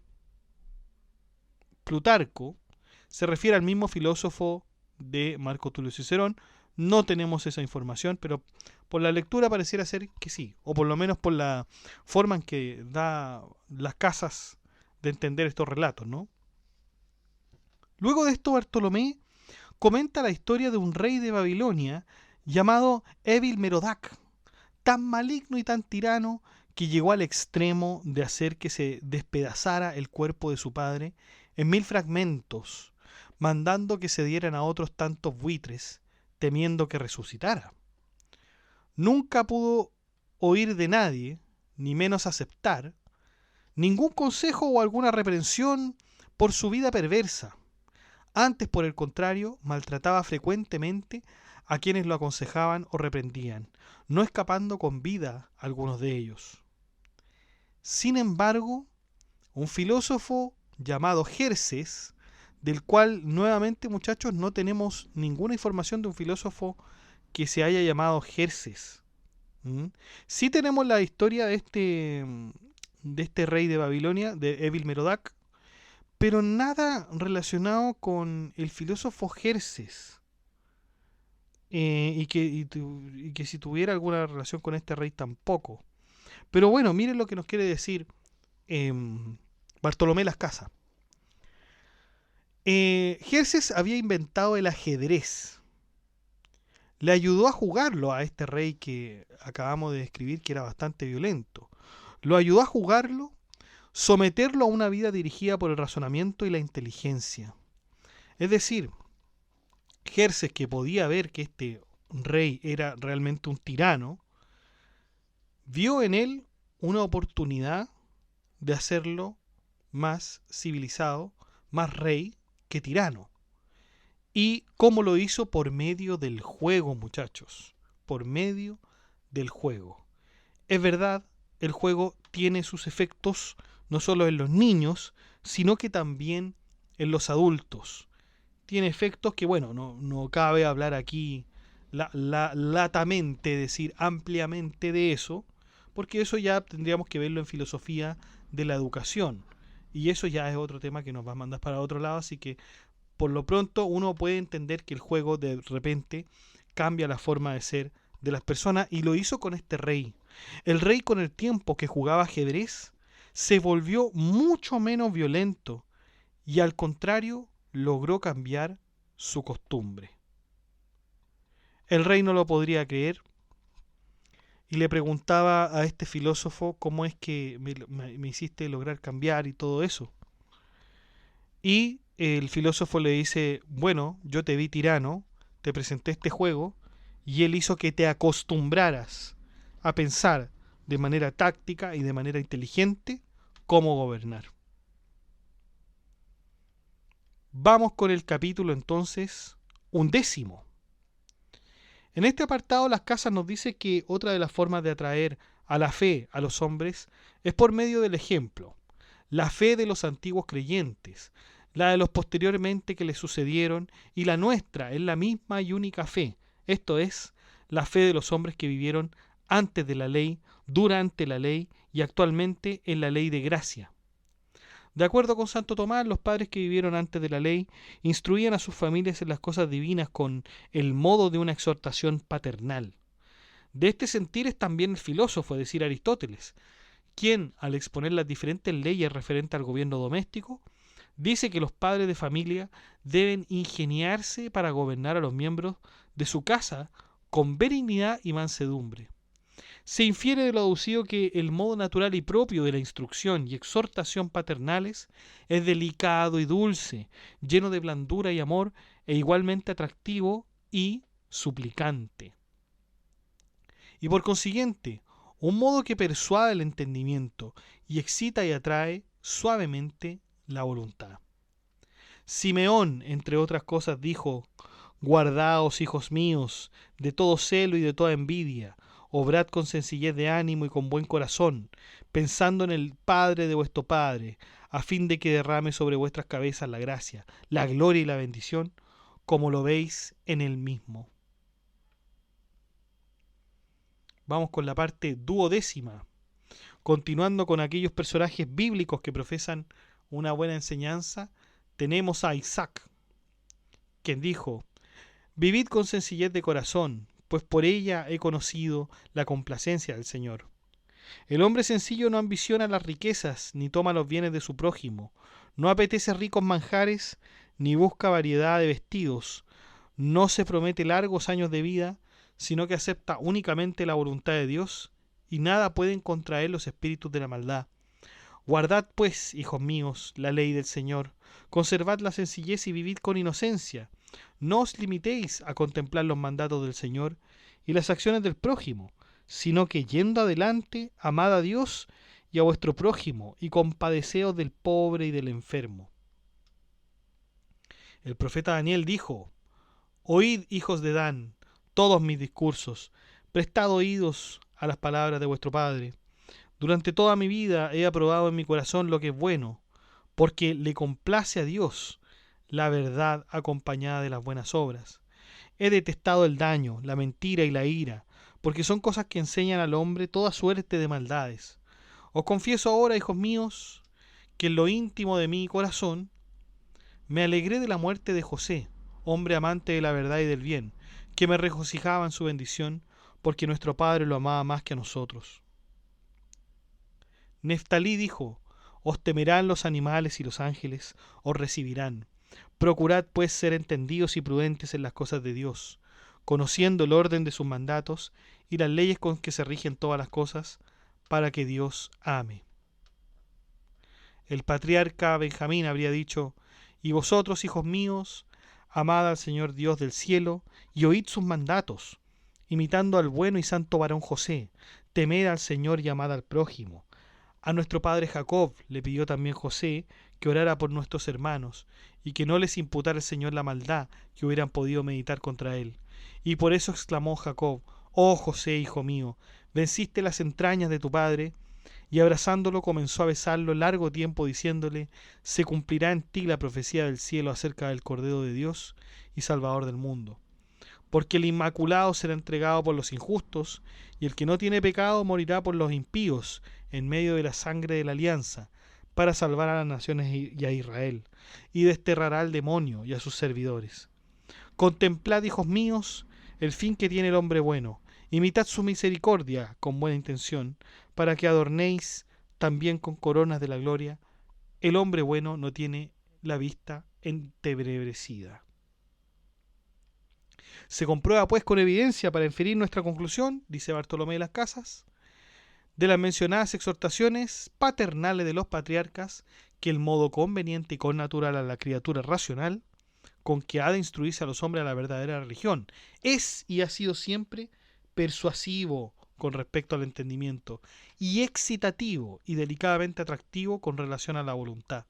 Speaker 1: Plutarco se refiere al mismo filósofo de Marco Tulio Cicerón. No tenemos esa información, pero por la lectura pareciera ser que sí, o por lo menos por la forma en que da las casas de entender estos relatos, ¿no? Luego de esto, Bartolomé comenta la historia de un rey de Babilonia llamado Evil-Merodach, tan maligno y tan tirano que llegó al extremo de hacer que se despedazara el cuerpo de su padre en 1000 fragmentos, mandando que se dieran a otros tantos buitres, temiendo que resucitara. Nunca pudo oír de nadie, ni menos aceptar, ningún consejo o alguna reprensión por su vida perversa. Antes, por el contrario, maltrataba frecuentemente a quienes lo aconsejaban o reprendían, no escapando con vida algunos de ellos. Sin embargo, un filósofo llamado Jerses, del cual nuevamente, muchachos, no tenemos ninguna información de un filósofo que se haya llamado Jerses. Sí tenemos la historia de este rey de Babilonia, de Evil-Merodach, pero nada relacionado con el filósofo Jerses. Y que si tuviera alguna relación con este rey tampoco. Pero bueno, miren lo que nos quiere decir Bartolomé Las Casas. Jerses había inventado el ajedrez. Le ayudó a jugarlo a este rey que acabamos de describir, que era bastante violento. Lo ayudó a jugarlo, someterlo a una vida dirigida por el razonamiento y la inteligencia. Es decir, Jerses, que podía ver que este rey era realmente un tirano, vio en él una oportunidad de hacerlo más civilizado, más rey que tirano. ¿Y cómo lo hizo? Por medio del juego, muchachos. Por medio del juego. Es verdad, el juego tiene sus efectos no solo en los niños, sino que también en los adultos. Tiene efectos que, bueno, no cabe hablar aquí latamente, decir ampliamente de eso, porque eso ya tendríamos que verlo en filosofía de la educación. Y eso ya es otro tema que nos va a mandar para otro lado, así que por lo pronto uno puede entender que el juego de repente cambia la forma de ser de las personas, y lo hizo con este rey. El rey, con el tiempo que jugaba ajedrez, se volvió mucho menos violento y al contrario logró cambiar su costumbre. El rey no lo podría creer y le preguntaba a este filósofo cómo es que me hiciste lograr cambiar y todo eso. Y el filósofo le dice, bueno, yo te vi tirano, te presenté este juego y él hizo que te acostumbraras a pensar de manera táctica y de manera inteligente cómo gobernar. Vamos con el capítulo entonces 11. En este apartado Las Casas nos dice que otra de las formas de atraer a la fe a los hombres es por medio del ejemplo. La fe de los antiguos creyentes, la de los posteriormente que les sucedieron y la nuestra es la misma y única fe, esto es, la fe de los hombres que vivieron antes de la ley, durante la ley y actualmente en la ley de gracia. De acuerdo con Santo Tomás, los padres que vivieron antes de la ley instruían a sus familias en las cosas divinas con el modo de una exhortación paternal. De este sentir es también el filósofo, es decir, Aristóteles, quien, al exponer las diferentes leyes referentes al gobierno doméstico, dice que los padres de familia deben ingeniarse para gobernar a los miembros de su casa con benignidad y mansedumbre. Se infiere de lo aducido que el modo natural y propio de la instrucción y exhortación paternales es delicado y dulce, lleno de blandura y amor, e igualmente atractivo y suplicante. Y por consiguiente, un modo que persuade el entendimiento y excita y atrae suavemente la voluntad. Simeón, entre otras cosas, dijo: guardaos, hijos míos, de todo celo y de toda envidia, obrad con sencillez de ánimo y con buen corazón, pensando en el Padre de vuestro Padre, a fin de que derrame sobre vuestras cabezas la gracia, la gloria y la bendición, como lo veis en él mismo. Vamos con la parte duodécima, continuando con aquellos personajes bíblicos que profesan una buena enseñanza. Tenemos a Isaac, quien dijo: vivid con sencillez de corazón, pues por ella he conocido la complacencia del Señor. El hombre sencillo no ambiciona las riquezas, ni toma los bienes de su prójimo, no apetece ricos manjares, ni busca variedad de vestidos, no se promete largos años de vida, sino que acepta únicamente la voluntad de Dios, y nada pueden contraer los espíritus de la maldad. Guardad pues, hijos míos, la ley del Señor, conservad la sencillez y vivid con inocencia. No os limitéis a contemplar los mandatos del Señor y las acciones del prójimo, sino que yendo adelante, amad a Dios y a vuestro prójimo, y compadeceos del pobre y del enfermo. El profeta Daniel dijo: oíd, hijos de Dan, todos mis discursos, prestad oídos a las palabras de vuestro Padre. Durante toda mi vida he aprobado en mi corazón lo que es bueno, porque le complace a Dios la verdad acompañada de las buenas obras. He detestado el daño, la mentira y la ira, porque son cosas que enseñan al hombre toda suerte de maldades. Os confieso ahora, hijos míos, que en lo íntimo de mi corazón me alegré de la muerte de José, hombre amante de la verdad y del bien, que me regocijaba en su bendición, porque nuestro Padre lo amaba más que a nosotros. Neftalí dijo: os temerán los animales y los ángeles os recibirán. Procurad pues ser entendidos y prudentes en las cosas de Dios, conociendo el orden de sus mandatos y las leyes con que se rigen todas las cosas, para que Dios ame. El patriarca Benjamín habría dicho: y vosotros, hijos míos, amad al Señor Dios del cielo y oíd sus mandatos, imitando al bueno y santo varón José, temed al Señor y amad al prójimo. A nuestro padre Jacob le pidió también José que orara por nuestros hermanos y que no les imputara el Señor la maldad que hubieran podido meditar contra él. Y por eso exclamó Jacob: oh José, hijo mío, venciste las entrañas de tu padre. Y abrazándolo comenzó a besarlo largo tiempo, diciéndole: se cumplirá en ti la profecía del cielo acerca del Cordero de Dios y Salvador del mundo. Porque el Inmaculado será entregado por los injustos, y el que no tiene pecado morirá por los impíos, en medio de la sangre de la alianza, para salvar a las naciones y a Israel, y desterrará al demonio y a sus servidores. Contemplad, hijos míos, el fin que tiene el hombre bueno, imitad su misericordia con buena intención, para que adornéis también con coronas de la gloria. El hombre bueno no tiene la vista entebrecida. Se comprueba pues con evidencia, para inferir nuestra conclusión, dice Bartolomé de las Casas, de las mencionadas exhortaciones paternales de los patriarcas, que el modo conveniente y connatural a la criatura racional, con que ha de instruirse a los hombres a la verdadera religión, es y ha sido siempre persuasivo con respecto al entendimiento, y excitativo y delicadamente atractivo con relación a la voluntad.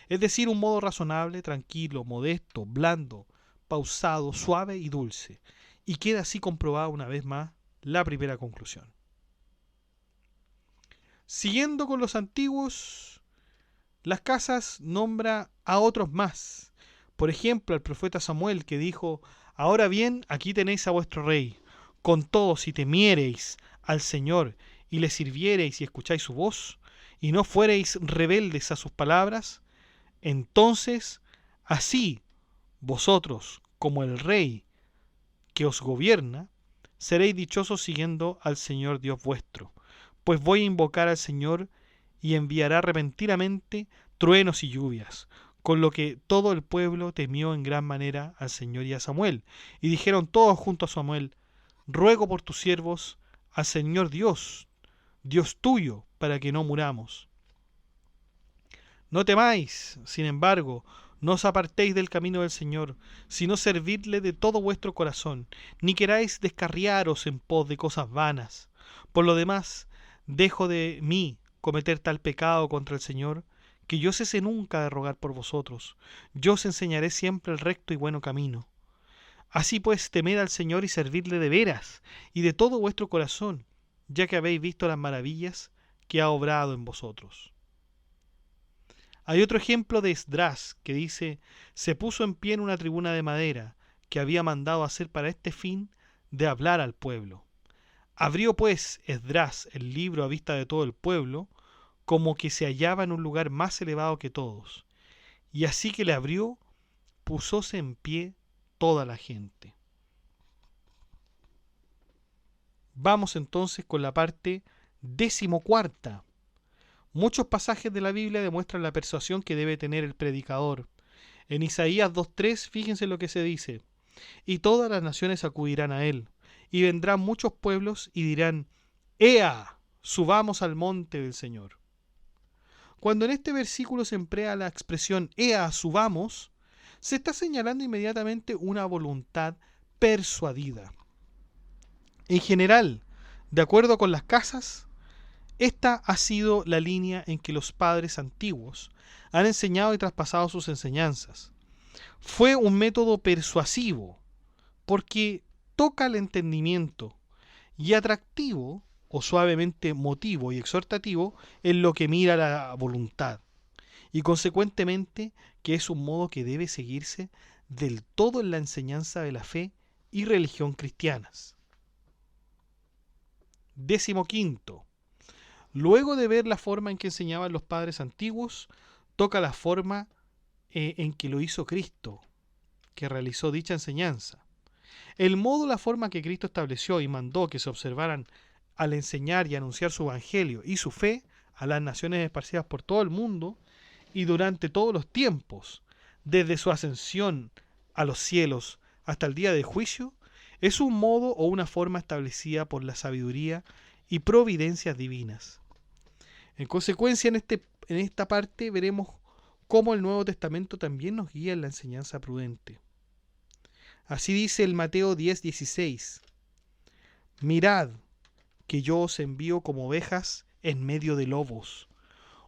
Speaker 1: Es decir, un modo razonable, tranquilo, modesto, blando, pausado, suave y dulce. Y queda así comprobada una vez más la primera conclusión. Siguiendo con los antiguos, Las Casas nombra a otros más. Por ejemplo, al profeta Samuel, que dijo: Ahora bien, aquí tenéis a vuestro rey. Con todo, si temiereis al Señor y le sirviereis y escucháis su voz, y no fuereis rebeldes a sus palabras, entonces así vosotros, como el rey que os gobierna, seréis dichosos siguiendo al Señor Dios vuestro. Pues voy a invocar al Señor y enviará repentinamente truenos y lluvias, con lo que todo el pueblo temió en gran manera al Señor y a Samuel. Y dijeron todos junto a Samuel: ruego por tus siervos al Señor Dios, Dios tuyo, para que no muramos. No temáis, sin embargo, no os apartéis del camino del Señor, sino servidle de todo vuestro corazón, ni queráis descarriaros en pos de cosas vanas. Por lo demás, dejo de mí cometer tal pecado contra el Señor, que yo cese nunca de rogar por vosotros. Yo os enseñaré siempre el recto y bueno camino. Así pues, temed al Señor y servidle de veras, y de todo vuestro corazón, ya que habéis visto las maravillas que ha obrado en vosotros. Hay otro ejemplo de Esdras que dice: se puso en pie en una tribuna de madera que había mandado hacer para este fin, de hablar al pueblo. Abrió pues Esdras el libro a vista de todo el pueblo, como que se hallaba en un lugar más elevado que todos. Y así que le abrió, púsose en pie toda la gente. Vamos entonces con la parte 14. Muchos pasajes de la Biblia demuestran la persuasión que debe tener el predicador. En Isaías 2:3, fíjense lo que se dice: y todas las naciones acudirán a él, y vendrán muchos pueblos y dirán: ¡Ea! Subamos al monte del Señor. Cuando en este versículo se emplea la expresión ¡Ea! Subamos, se está señalando inmediatamente una voluntad persuadida. En general, de acuerdo con las casas, esta ha sido la línea en que los padres antiguos han enseñado y traspasado sus enseñanzas. Fue un método persuasivo porque toca el entendimiento, y atractivo o suavemente motivo y exhortativo en lo que mira la voluntad, y consecuentemente que es un modo que debe seguirse del todo en la enseñanza de la fe y religión cristianas. 15. Luego de ver la forma en que enseñaban los padres antiguos, toca la forma en que lo hizo Cristo, que realizó dicha enseñanza. El modo, la forma que Cristo estableció y mandó que se observaran al enseñar y anunciar su evangelio y su fe a las naciones esparcidas por todo el mundo y durante todos los tiempos, desde su ascensión a los cielos hasta el día del juicio, es un modo o una forma establecida por la sabiduría y providencias divinas. En consecuencia, en esta parte veremos cómo el Nuevo Testamento también nos guía en la enseñanza prudente. Así dice el Mateo 10:16: mirad que yo os envío como ovejas en medio de lobos,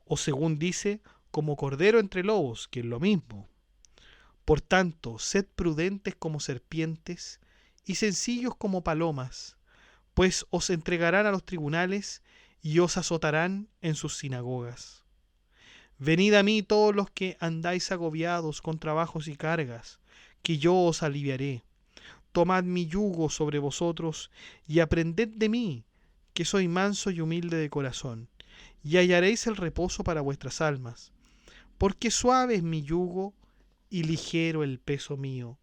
Speaker 1: o según dice, como cordero entre lobos, que es lo mismo. Por tanto, sed prudentes como serpientes y sencillos como palomas, pues os entregarán a los tribunales y os azotarán en sus sinagogas. Venid a mí todos los que andáis agobiados con trabajos y cargas, que yo os aliviaré. Tomad mi yugo sobre vosotros y aprended de mí, que soy manso y humilde de corazón, y hallaréis el reposo para vuestras almas, porque suave es mi yugo y ligero el peso mío.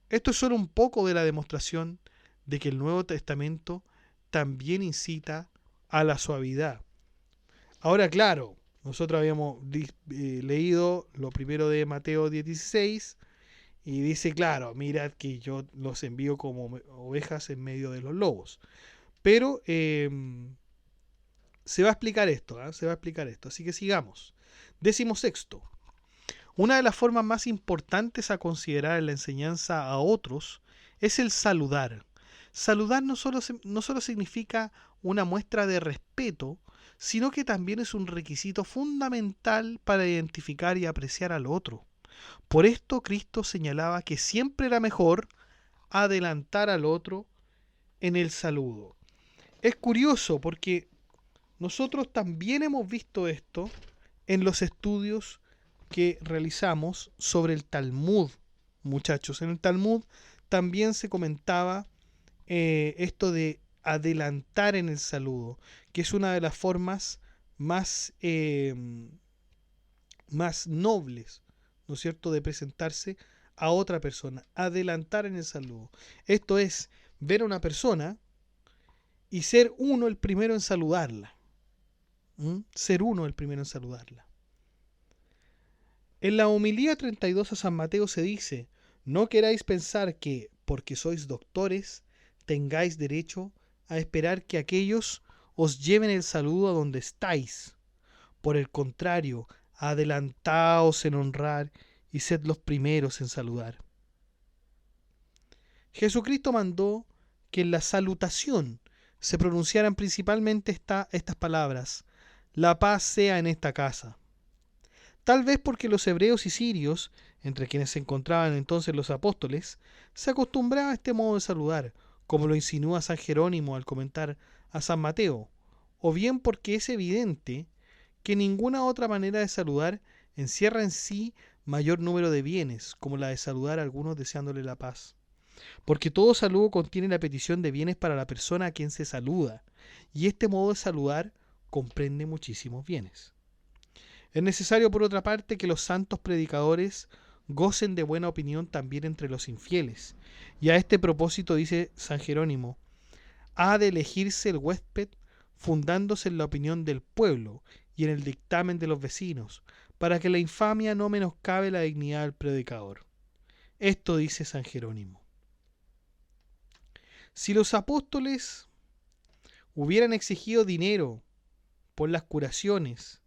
Speaker 1: Esto es solo un poco de la demostración de que el Nuevo Testamento también incita a la suavidad. Ahora, claro, nosotros habíamos leído lo primero de Mateo 10:16 y dice, claro, mirad que yo los envío como ovejas en medio de los lobos. Pero se va a explicar esto, se va a explicar esto. Así que sigamos. 16. Una de las formas más importantes a considerar en la enseñanza a otros es el saludar. Saludar no solo significa una muestra de respeto, sino que también es un requisito fundamental para identificar y apreciar al otro. Por esto Cristo señalaba que siempre era mejor adelantar al otro en el saludo. Es curioso porque nosotros también hemos visto esto en los estudios que realizamos sobre el Talmud muchachos. En el Talmud también se comentaba esto de adelantar en el saludo, que es una de las formas más, más nobles, ¿no es cierto?, de presentarse a otra persona, adelantar en el saludo. Esto es ver a una persona y ser uno el primero en saludarla. Ser uno el primero en saludarla. En la homilía 32 a San Mateo se dice: no queráis pensar que, porque sois doctores, tengáis derecho a esperar que aquellos os lleven el saludo a donde estáis. Por el contrario, adelantaos en honrar y sed los primeros en saludar. Jesucristo mandó que en la salutación se pronunciaran principalmente estas palabras: la paz sea en esta casa. Tal vez porque los hebreos y sirios, entre quienes se encontraban entonces los apóstoles, se acostumbraba a este modo de saludar, como lo insinúa San Jerónimo al comentar a San Mateo, o bien porque es evidente que ninguna otra manera de saludar encierra en sí mayor número de bienes, como la de saludar a algunos deseándole la paz. Porque todo saludo contiene la petición de bienes para la persona a quien se saluda, y este modo de saludar comprende muchísimos bienes. Es necesario, por otra parte, que los santos predicadores gocen de buena opinión también entre los infieles, y a este propósito dice San Jerónimo: ha de elegirse el huésped fundándose en la opinión del pueblo y en el dictamen de los vecinos, para que la infamia no menoscabe la dignidad del predicador. Esto dice San Jerónimo. Si los apóstoles hubieran exigido dinero por las curaciones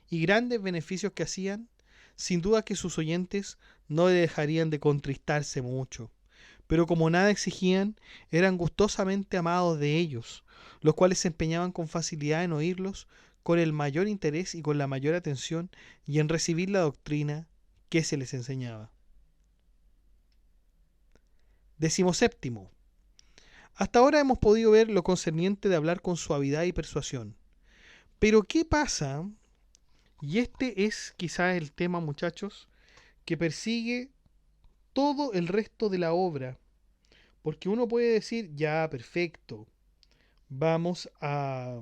Speaker 1: y grandes beneficios que hacían, sin duda que sus oyentes no dejarían de contristarse mucho. Pero como nada exigían, eran gustosamente amados de ellos, los cuales se empeñaban con facilidad en oírlos con el mayor interés y con la mayor atención, y en recibir la doctrina que se les enseñaba. 17. Hasta ahora hemos podido ver lo concerniente de hablar con suavidad y persuasión. Pero ¿qué pasa? Y este es quizás el tema, muchachos, que persigue todo el resto de la obra. Porque uno puede decir: ya, perfecto, vamos a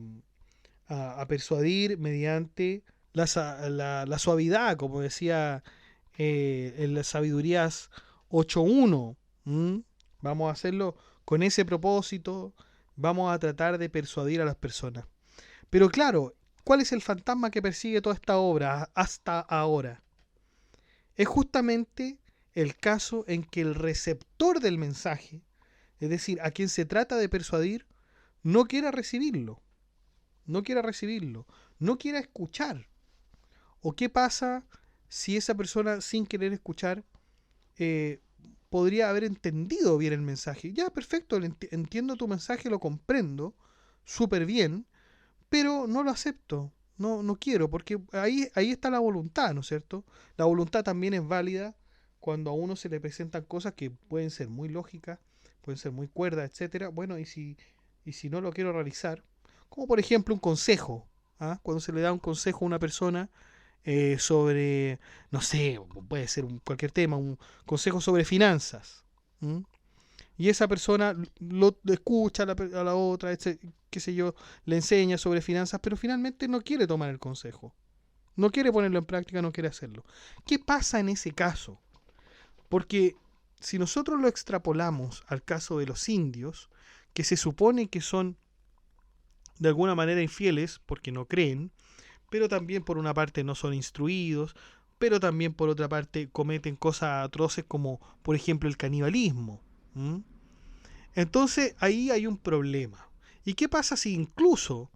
Speaker 1: persuadir mediante la suavidad, como decía en las sabidurías 8.1. Vamos a hacerlo con ese propósito, vamos a tratar de persuadir a las personas. Pero claro, ¿cuál es el fantasma que persigue toda esta obra hasta ahora? Es justamente el caso en que el receptor del mensaje, es decir, a quien se trata de persuadir, no quiera recibirlo, no quiera escuchar. ¿O qué pasa si esa persona, sin querer escuchar, podría haber entendido bien el mensaje? Ya, perfecto, entiendo tu mensaje, lo comprendo súper bien, pero no lo acepto, no quiero, porque ahí está la voluntad, ¿no es cierto? La voluntad también es válida cuando a uno se le presentan cosas que pueden ser muy lógicas, pueden ser muy cuerdas, etcétera. Bueno, y si no lo quiero realizar, como por ejemplo un consejo, cuando se le da un consejo a una persona sobre, no sé, puede ser cualquier tema, un consejo sobre finanzas. ¿Mm? Y esa persona lo escucha a la otra, qué sé yo, le enseña sobre finanzas, pero finalmente no quiere tomar el consejo. No quiere ponerlo en práctica, no quiere hacerlo. ¿Qué pasa en ese caso? Porque si nosotros lo extrapolamos al caso de los indios, que se supone que son de alguna manera infieles porque no creen, pero también por una parte no son instruidos, pero también por otra parte cometen cosas atroces como por ejemplo el canibalismo. Entonces ahí hay un problema. ¿Y qué pasa si incluso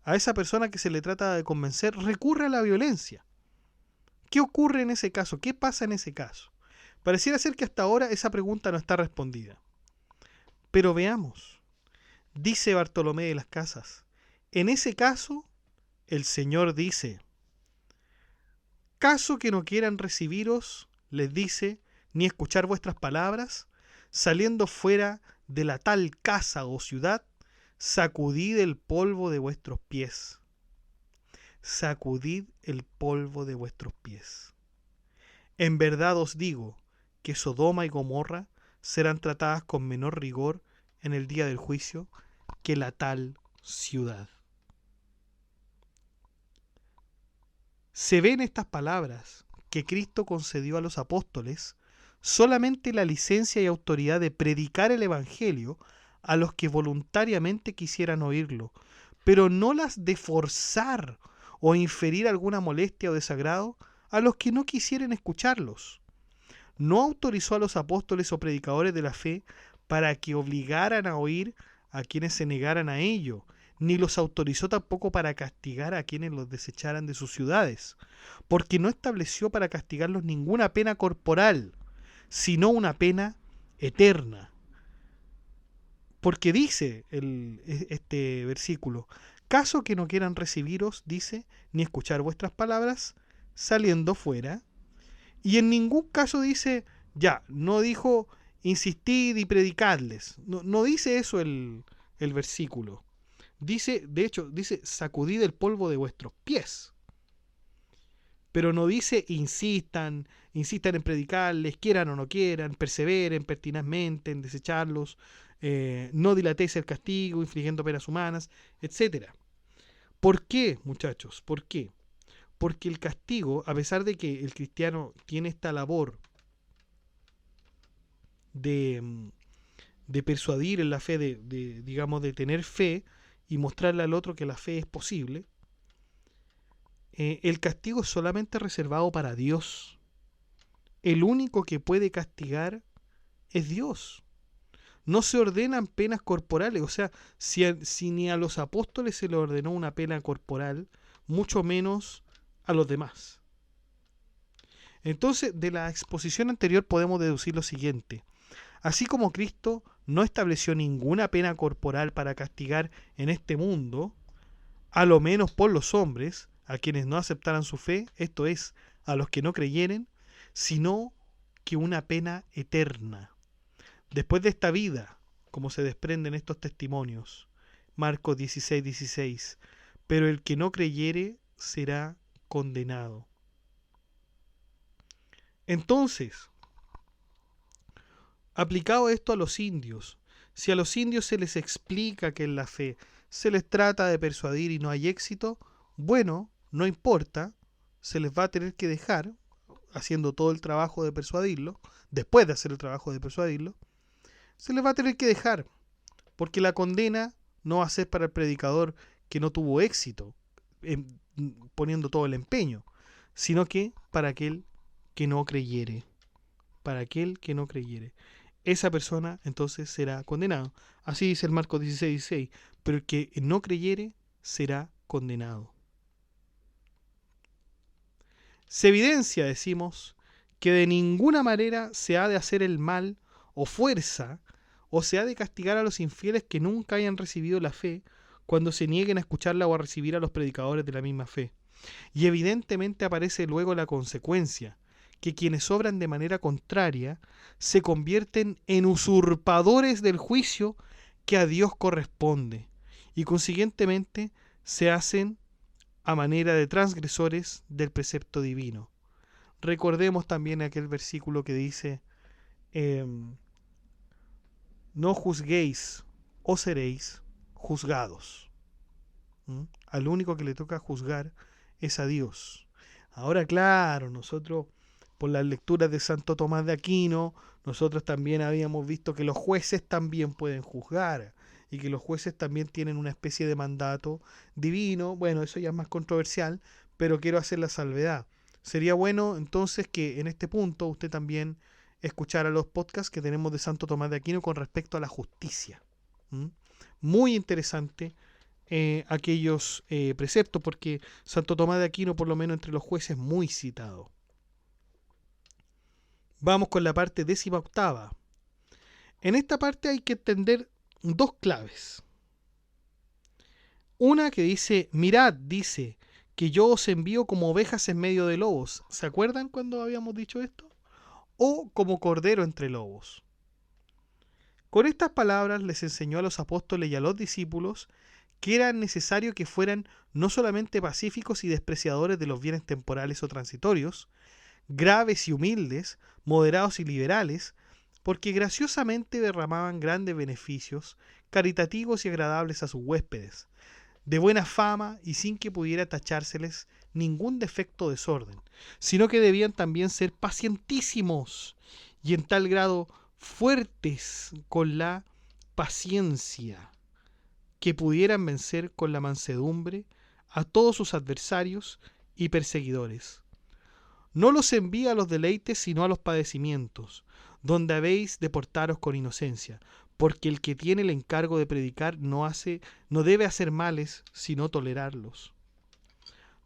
Speaker 1: a esa persona que se le trata de convencer recurre a la violencia? ¿Qué ocurre en ese caso? ¿Qué pasa en ese caso? Pareciera ser que hasta ahora esa pregunta no está respondida. Pero veamos. Dice Bartolomé de las Casas: en ese caso, el Señor dice: caso que no quieran recibiros, les dice, ni escuchar vuestras palabras, saliendo fuera de la tal casa o ciudad, sacudid el polvo de vuestros pies. Sacudid el polvo de vuestros pies. En verdad os digo que Sodoma y Gomorra serán tratadas con menor rigor en el día del juicio que la tal ciudad. Se ve en estas palabras que Cristo concedió a los apóstoles solamente la licencia y autoridad de predicar el Evangelio a los que voluntariamente quisieran oírlo, pero no las de forzar o inferir alguna molestia o desagrado a los que no quisieran escucharlos. No autorizó a los apóstoles o predicadores de la fe para que obligaran a oír a quienes se negaran a ello, ni los autorizó tampoco para castigar a quienes los desecharan de sus ciudades, porque no estableció para castigarlos ninguna pena corporal, sino una pena eterna. Porque dice este versículo, caso que no quieran recibiros, dice, ni escuchar vuestras palabras, saliendo fuera. Y en ningún caso dice, ya, no dijo insistid y predicadles. No dice eso el versículo. Dice, de hecho, dice sacudid el polvo de vuestros pies. Pero no dice insistan en predicarles, quieran o no quieran, perseveren pertinazmente en desecharlos, no dilatéis el castigo, infligiendo penas humanas, etc. ¿Por qué, muchachos? ¿Por qué? Porque el castigo, a pesar de que el cristiano tiene esta labor de persuadir en la fe, digamos, de tener fe y mostrarle al otro que la fe es posible, el castigo es solamente reservado para Dios. El único que puede castigar es Dios. No se ordenan penas corporales, o sea, si ni a los apóstoles se les ordenó una pena corporal, mucho menos a los demás. Entonces, de la exposición anterior podemos deducir lo siguiente. Así como Cristo no estableció ninguna pena corporal para castigar en este mundo, a lo menos por los hombres, a quienes no aceptaran su fe, esto es, a los que no creyeren, sino que una pena eterna. Después de esta vida, como se desprenden estos testimonios, Marcos 16:16, pero el que no creyere será condenado. Entonces, aplicado esto a los indios, si a los indios se les explica que en la fe se les trata de persuadir y no hay éxito, bueno, no importa, se les va a tener que dejar, haciendo todo el trabajo de persuadirlo, después de hacer el trabajo de persuadirlo, se les va a tener que dejar, porque la condena no va a ser para el predicador que no tuvo éxito, poniendo todo el empeño, sino que para aquel que no creyere. Para aquel que no creyere. Esa persona entonces será condenado. Así dice el Marcos 16:16. Pero el que no creyere será condenado. Se evidencia, decimos, que de ninguna manera se ha de hacer el mal o fuerza, o se ha de castigar a los infieles que nunca hayan recibido la fe, cuando se nieguen a escucharla o a recibir a los predicadores de la misma fe. Y evidentemente aparece luego la consecuencia, que quienes obran de manera contraria se convierten en usurpadores del juicio que a Dios corresponde, y consiguientemente se hacen a manera de transgresores del precepto divino. Recordemos también aquel versículo que dice, no juzguéis o seréis juzgados. Al único que le toca juzgar es a Dios. Ahora, claro, nosotros, por las lecturas de Santo Tomás de Aquino, nosotros también habíamos visto que los jueces también pueden juzgar y que los jueces también tienen una especie de mandato divino. Bueno, eso ya es más controversial, pero quiero hacer la salvedad. Sería bueno entonces que en este punto usted también escuchara los podcasts que tenemos de Santo Tomás de Aquino con respecto a la justicia. Muy interesante aquellos preceptos, porque Santo Tomás de Aquino, por lo menos entre los jueces, es muy citado. Vamos con la parte 18ª. En esta parte hay que entender dos claves. Una que dice, mirad, dice, que yo os envío como ovejas en medio de lobos. ¿Se acuerdan cuando habíamos dicho esto? O como cordero entre lobos. Con estas palabras les enseñó a los apóstoles y a los discípulos que era necesario que fueran no solamente pacíficos y despreciadores de los bienes temporales o transitorios, graves y humildes, moderados y liberales, porque graciosamente derramaban grandes beneficios, caritativos y agradables a sus huéspedes, de buena fama y sin que pudiera tachárseles ningún defecto o desorden, sino que debían también ser pacientísimos y en tal grado fuertes con la paciencia, que pudieran vencer con la mansedumbre a todos sus adversarios y perseguidores. No los envía a los deleites, sino a los padecimientos, donde habéis de portaros con inocencia, porque el que tiene el encargo de predicar no debe hacer males, sino tolerarlos.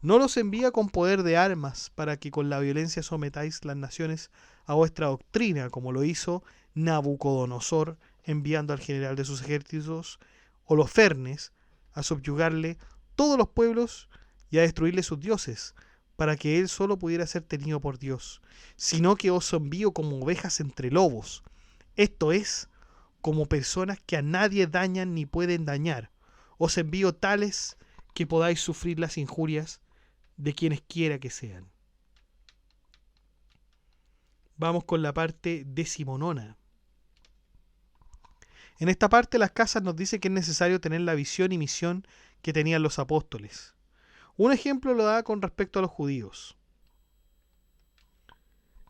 Speaker 1: No los envía con poder de armas, para que con la violencia sometáis las naciones a vuestra doctrina, como lo hizo Nabucodonosor, enviando al general de sus ejércitos, Holofernes, a subyugarle todos los pueblos y a destruirle sus dioses, para que él solo pudiera ser tenido por Dios, sino que os envío como ovejas entre lobos, esto es, como personas que a nadie dañan ni pueden dañar. Os envío tales que podáis sufrir las injurias de quienes quiera que sean. Vamos con la parte 19. En esta parte las casas nos dice que es necesario tener la visión y misión que tenían los apóstoles. Un ejemplo lo da con respecto a los judíos.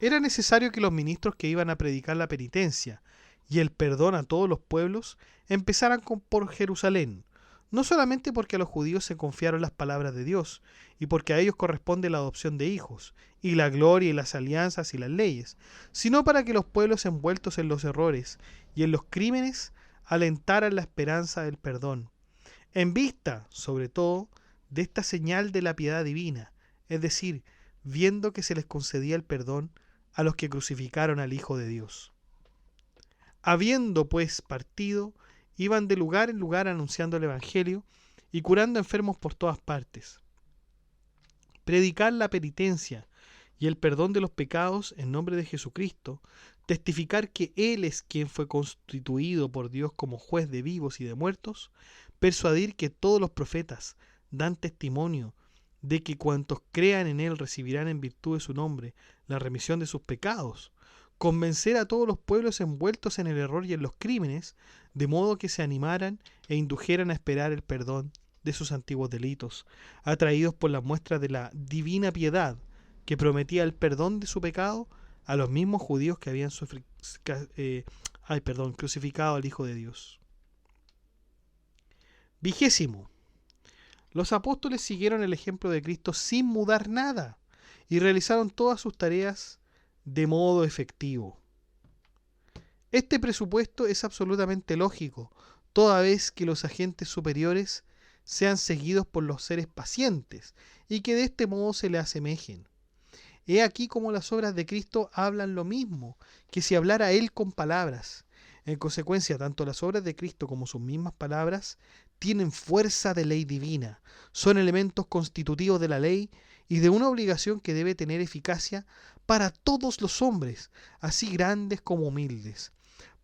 Speaker 1: Era necesario que los ministros que iban a predicar la penitencia y el perdón a todos los pueblos empezaran por Jerusalén, no solamente porque a los judíos se confiaron las palabras de Dios y porque a ellos corresponde la adopción de hijos, y la gloria y las alianzas y las leyes, sino para que los pueblos envueltos en los errores y en los crímenes alentaran la esperanza del perdón, en vista, sobre todo, de esta señal de la piedad divina, es decir, viendo que se les concedía el perdón a los que crucificaron al Hijo de Dios. Habiendo pues partido, iban de lugar en lugar anunciando el Evangelio y curando enfermos por todas partes. Predicar la penitencia y el perdón de los pecados en nombre de Jesucristo, testificar que Él es quien fue constituido por Dios como juez de vivos y de muertos, persuadir que todos los profetas dan testimonio de que cuantos crean en Él recibirán en virtud de su nombre la remisión de sus pecados, convencer a todos los pueblos envueltos en el error y en los crímenes, de modo que se animaran e indujeran a esperar el perdón de sus antiguos delitos, atraídos por las muestras de la divina piedad que prometía el perdón de su pecado a los mismos judíos que habían crucificado al Hijo de Dios. 20. Los apóstoles siguieron el ejemplo de Cristo sin mudar nada y realizaron todas sus tareas de modo efectivo. Este presupuesto es absolutamente lógico, toda vez que los agentes superiores sean seguidos por los seres pacientes y que de este modo se le asemejen. He aquí como las obras de Cristo hablan lo mismo que si hablara Él con palabras. En consecuencia, tanto las obras de Cristo como sus mismas palabras tienen fuerza de ley divina, son elementos constitutivos de la ley y de una obligación que debe tener eficacia para todos los hombres, así grandes como humildes,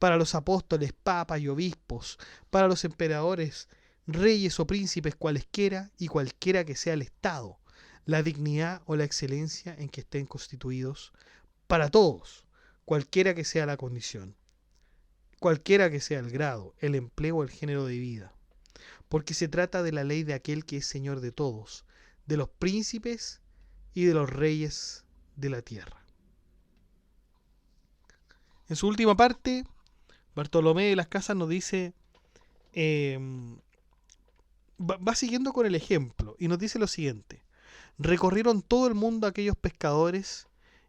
Speaker 1: para los apóstoles, papas y obispos, para los emperadores, reyes o príncipes cualesquiera y cualquiera que sea el estado, la dignidad o la excelencia en que estén constituidos, para todos, cualquiera que sea la condición, cualquiera que sea el grado, el empleo o el género de vida, porque se trata de la ley de aquel que es Señor de todos, de los príncipes y de los reyes de la tierra. En su última parte, Bartolomé de las Casas nos dice, va siguiendo con el ejemplo y nos dice lo siguiente: recorrieron todo el mundo aquellos pescadores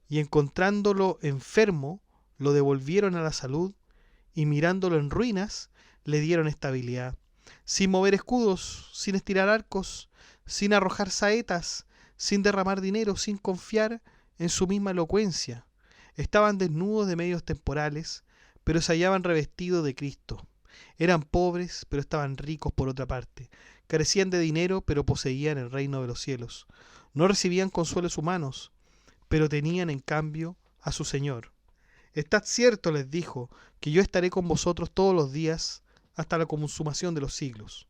Speaker 1: y encontrándolo enfermo, lo devolvieron a la salud y mirándolo en ruinas, le dieron estabilidad. Sin mover escudos, sin estirar arcos, sin arrojar saetas, sin derramar dinero, sin confiar en su misma elocuencia. Estaban desnudos de medios temporales, pero se hallaban revestidos de Cristo. Eran pobres, pero estaban ricos por otra parte. Carecían de dinero, pero poseían el reino de los cielos. No recibían consuelos humanos, pero tenían en cambio a su Señor. Estad cierto, les dijo, que yo estaré con vosotros todos los días hasta la consumación de los siglos.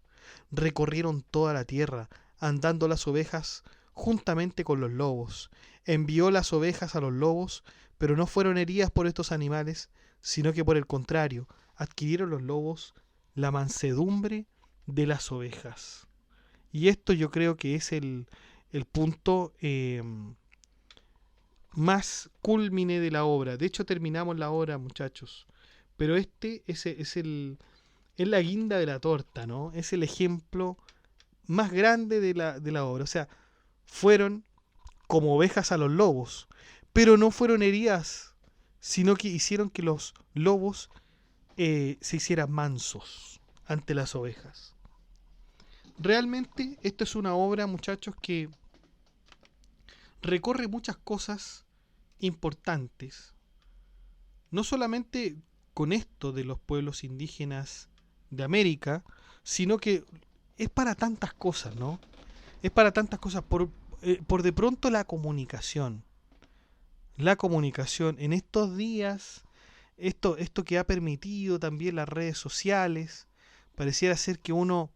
Speaker 1: Recorrieron toda la tierra, andando las ovejas juntamente con los lobos. Envió las ovejas a los lobos, pero no fueron heridas por estos animales, sino que por el contrario, adquirieron los lobos la mansedumbre de las ovejas. Y esto yo creo que es el punto más cúlmine de la obra. De hecho, terminamos la obra, muchachos. Pero este es la guinda de la torta, ¿no? Es el ejemplo más grande de la obra. O sea, fueron como ovejas a los lobos, pero no fueron heridas, sino que hicieron que los lobos se hicieran mansos ante las ovejas. Realmente esto es una obra, muchachos, que recorre muchas cosas importantes, no solamente con esto de los pueblos indígenas de América, sino que es para tantas cosas, ¿no? Es para tantas cosas, por de pronto la comunicación. La comunicación en estos días, esto que ha permitido también las redes sociales, pareciera ser que uno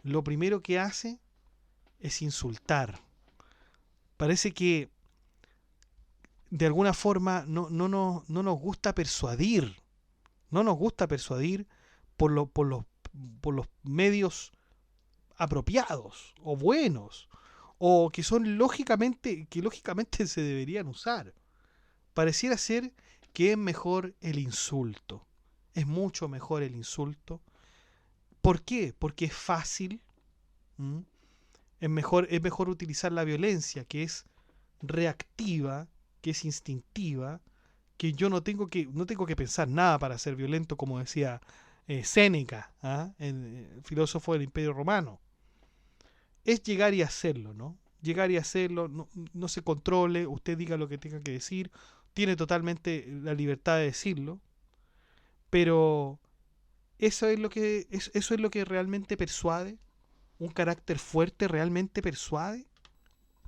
Speaker 1: lo primero que hace es insultar. Parece que de alguna forma no nos gusta persuadir. No nos gusta persuadir por los medios apropiados o buenos o que son que lógicamente se deberían usar. Pareciera ser que es mejor el insulto. Es mucho mejor el insulto. ¿Por qué? Porque es fácil. ¿Mm? Es mejor utilizar la violencia, que es reactiva, que es instintiva, que yo no tengo que pensar nada para ser violento, como decía Séneca, ¿ah? El filósofo del Imperio Romano. Es llegar y hacerlo, ¿no? Llegar y hacerlo, no se controle, usted diga lo que tenga que decir, tiene totalmente la libertad de decirlo, pero eso es lo que realmente persuade. Un carácter fuerte realmente persuade.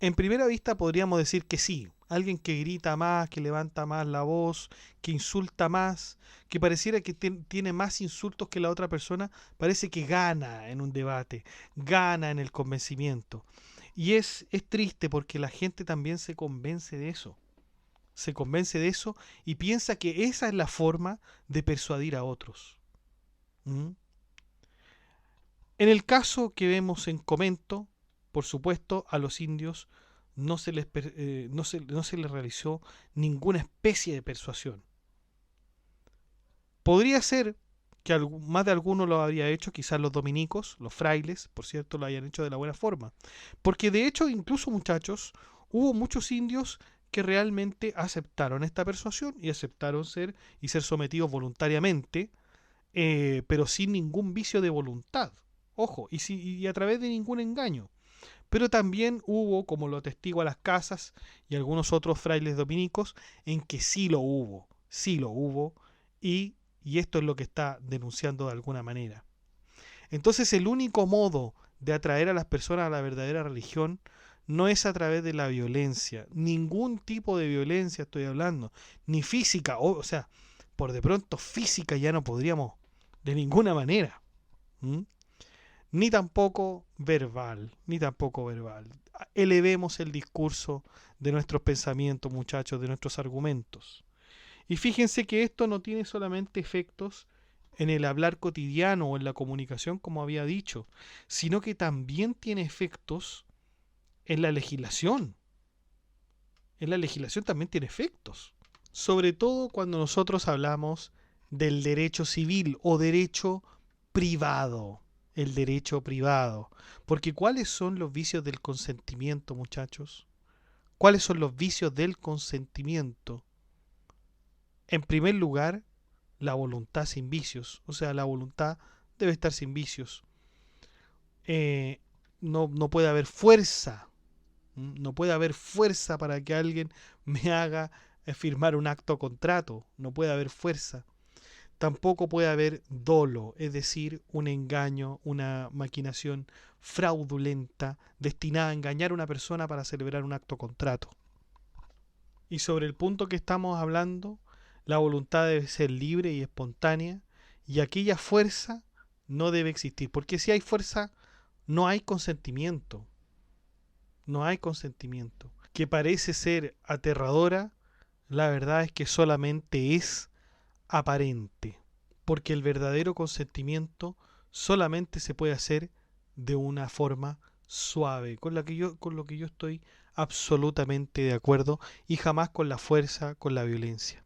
Speaker 1: En primera vista podríamos decir que sí, alguien que grita más, que levanta más la voz, que insulta más, que pareciera que tiene más insultos que la otra persona, parece que gana en un debate, gana en el convencimiento. Y es triste porque la gente también se convence de eso. Se convence de eso y piensa que esa es la forma de persuadir a otros. ¿Mm? En el caso que vemos en Comento, por supuesto, a los indios no se les realizó ninguna especie de persuasión. Podría ser que más de alguno lo habría hecho, quizás los dominicos, los frailes, por cierto, lo hayan hecho de la buena forma. Porque de hecho, incluso muchachos, hubo muchos indios que realmente aceptaron esta persuasión y aceptaron ser sometidos voluntariamente, pero sin ningún vicio de voluntad. Ojo, y a través de ningún engaño. Pero también hubo, como lo atestigua Las Casas y algunos otros frailes dominicos, en que sí lo hubo, y esto es lo que está denunciando de alguna manera. Entonces el único modo de atraer a las personas a la verdadera religión no es a través de la violencia, ningún tipo de violencia estoy hablando, ni física, o sea, por de pronto física ya no podríamos de ninguna manera. ¿Mm? Ni tampoco verbal, ni tampoco verbal. Elevemos el discurso de nuestros pensamientos, muchachos, de nuestros argumentos. Y fíjense que esto no tiene solamente efectos en el hablar cotidiano o en la comunicación, como había dicho, sino que también tiene efectos en la legislación. En la legislación también tiene efectos. Sobre todo cuando nosotros hablamos del derecho civil o derecho privado. El derecho privado. Porque ¿cuáles son los vicios del consentimiento, muchachos? ¿Cuáles son los vicios del consentimiento? En primer lugar, la voluntad sin vicios. O sea, la voluntad debe estar sin vicios. No puede haber fuerza. No puede haber fuerza para que alguien me haga firmar un acto contrato. No puede haber fuerza. Tampoco puede haber dolo, es decir, un engaño, una maquinación fraudulenta destinada a engañar a una persona para celebrar un acto contrato. Y sobre el punto que estamos hablando, la voluntad debe ser libre y espontánea, y aquella fuerza no debe existir, porque si hay fuerza, no hay consentimiento. no hay consentimiento. Que parece ser aterradora, la verdad es que solamente es aparente. Porque el verdadero consentimiento solamente se puede hacer de una forma suave, con lo que yo estoy absolutamente de acuerdo, y jamás con la fuerza, con la violencia.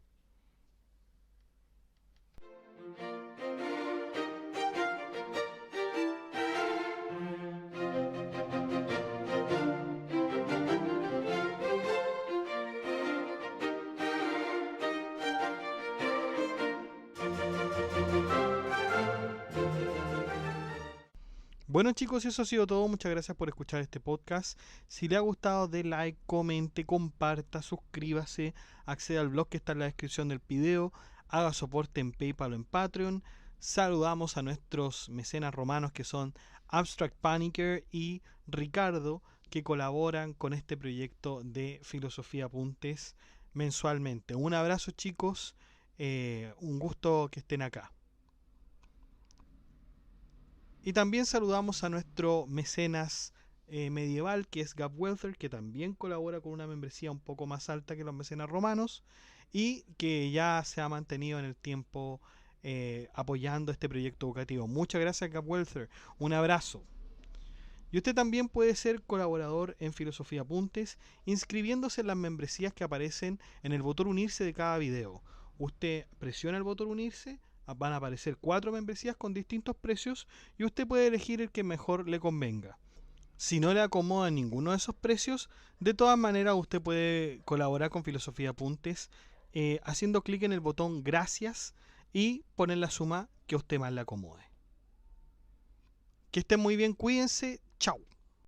Speaker 1: Bueno chicos, eso ha sido todo. Muchas gracias por escuchar este podcast. Si le ha gustado, dé like, comente, comparta, suscríbase, acceda al blog que está en la descripción del video, haga soporte en PayPal o en Patreon. Saludamos a nuestros mecenas romanos que son Abstract Panicker y Ricardo, que colaboran con este proyecto de Filosofía Apuntes mensualmente. Un abrazo chicos, un gusto que estén acá. Y también saludamos a nuestro mecenas medieval, que es Gab Welther, que también colabora con una membresía un poco más alta que los mecenas romanos y que ya se ha mantenido en el tiempo apoyando este proyecto educativo. Muchas gracias, Gab Welther. Un abrazo. Y usted también puede ser colaborador en Filosofía Apuntes inscribiéndose en las membresías que aparecen en el botón unirse de cada video. Usted presiona el botón unirse, van a aparecer 4 membresías con distintos precios y usted puede elegir el que mejor le convenga. Si no le acomoda ninguno de esos precios, de todas maneras usted puede colaborar con Filosofía Apuntes haciendo clic en el botón gracias y poner la suma que a usted más le acomode. Que estén muy bien, cuídense, chao.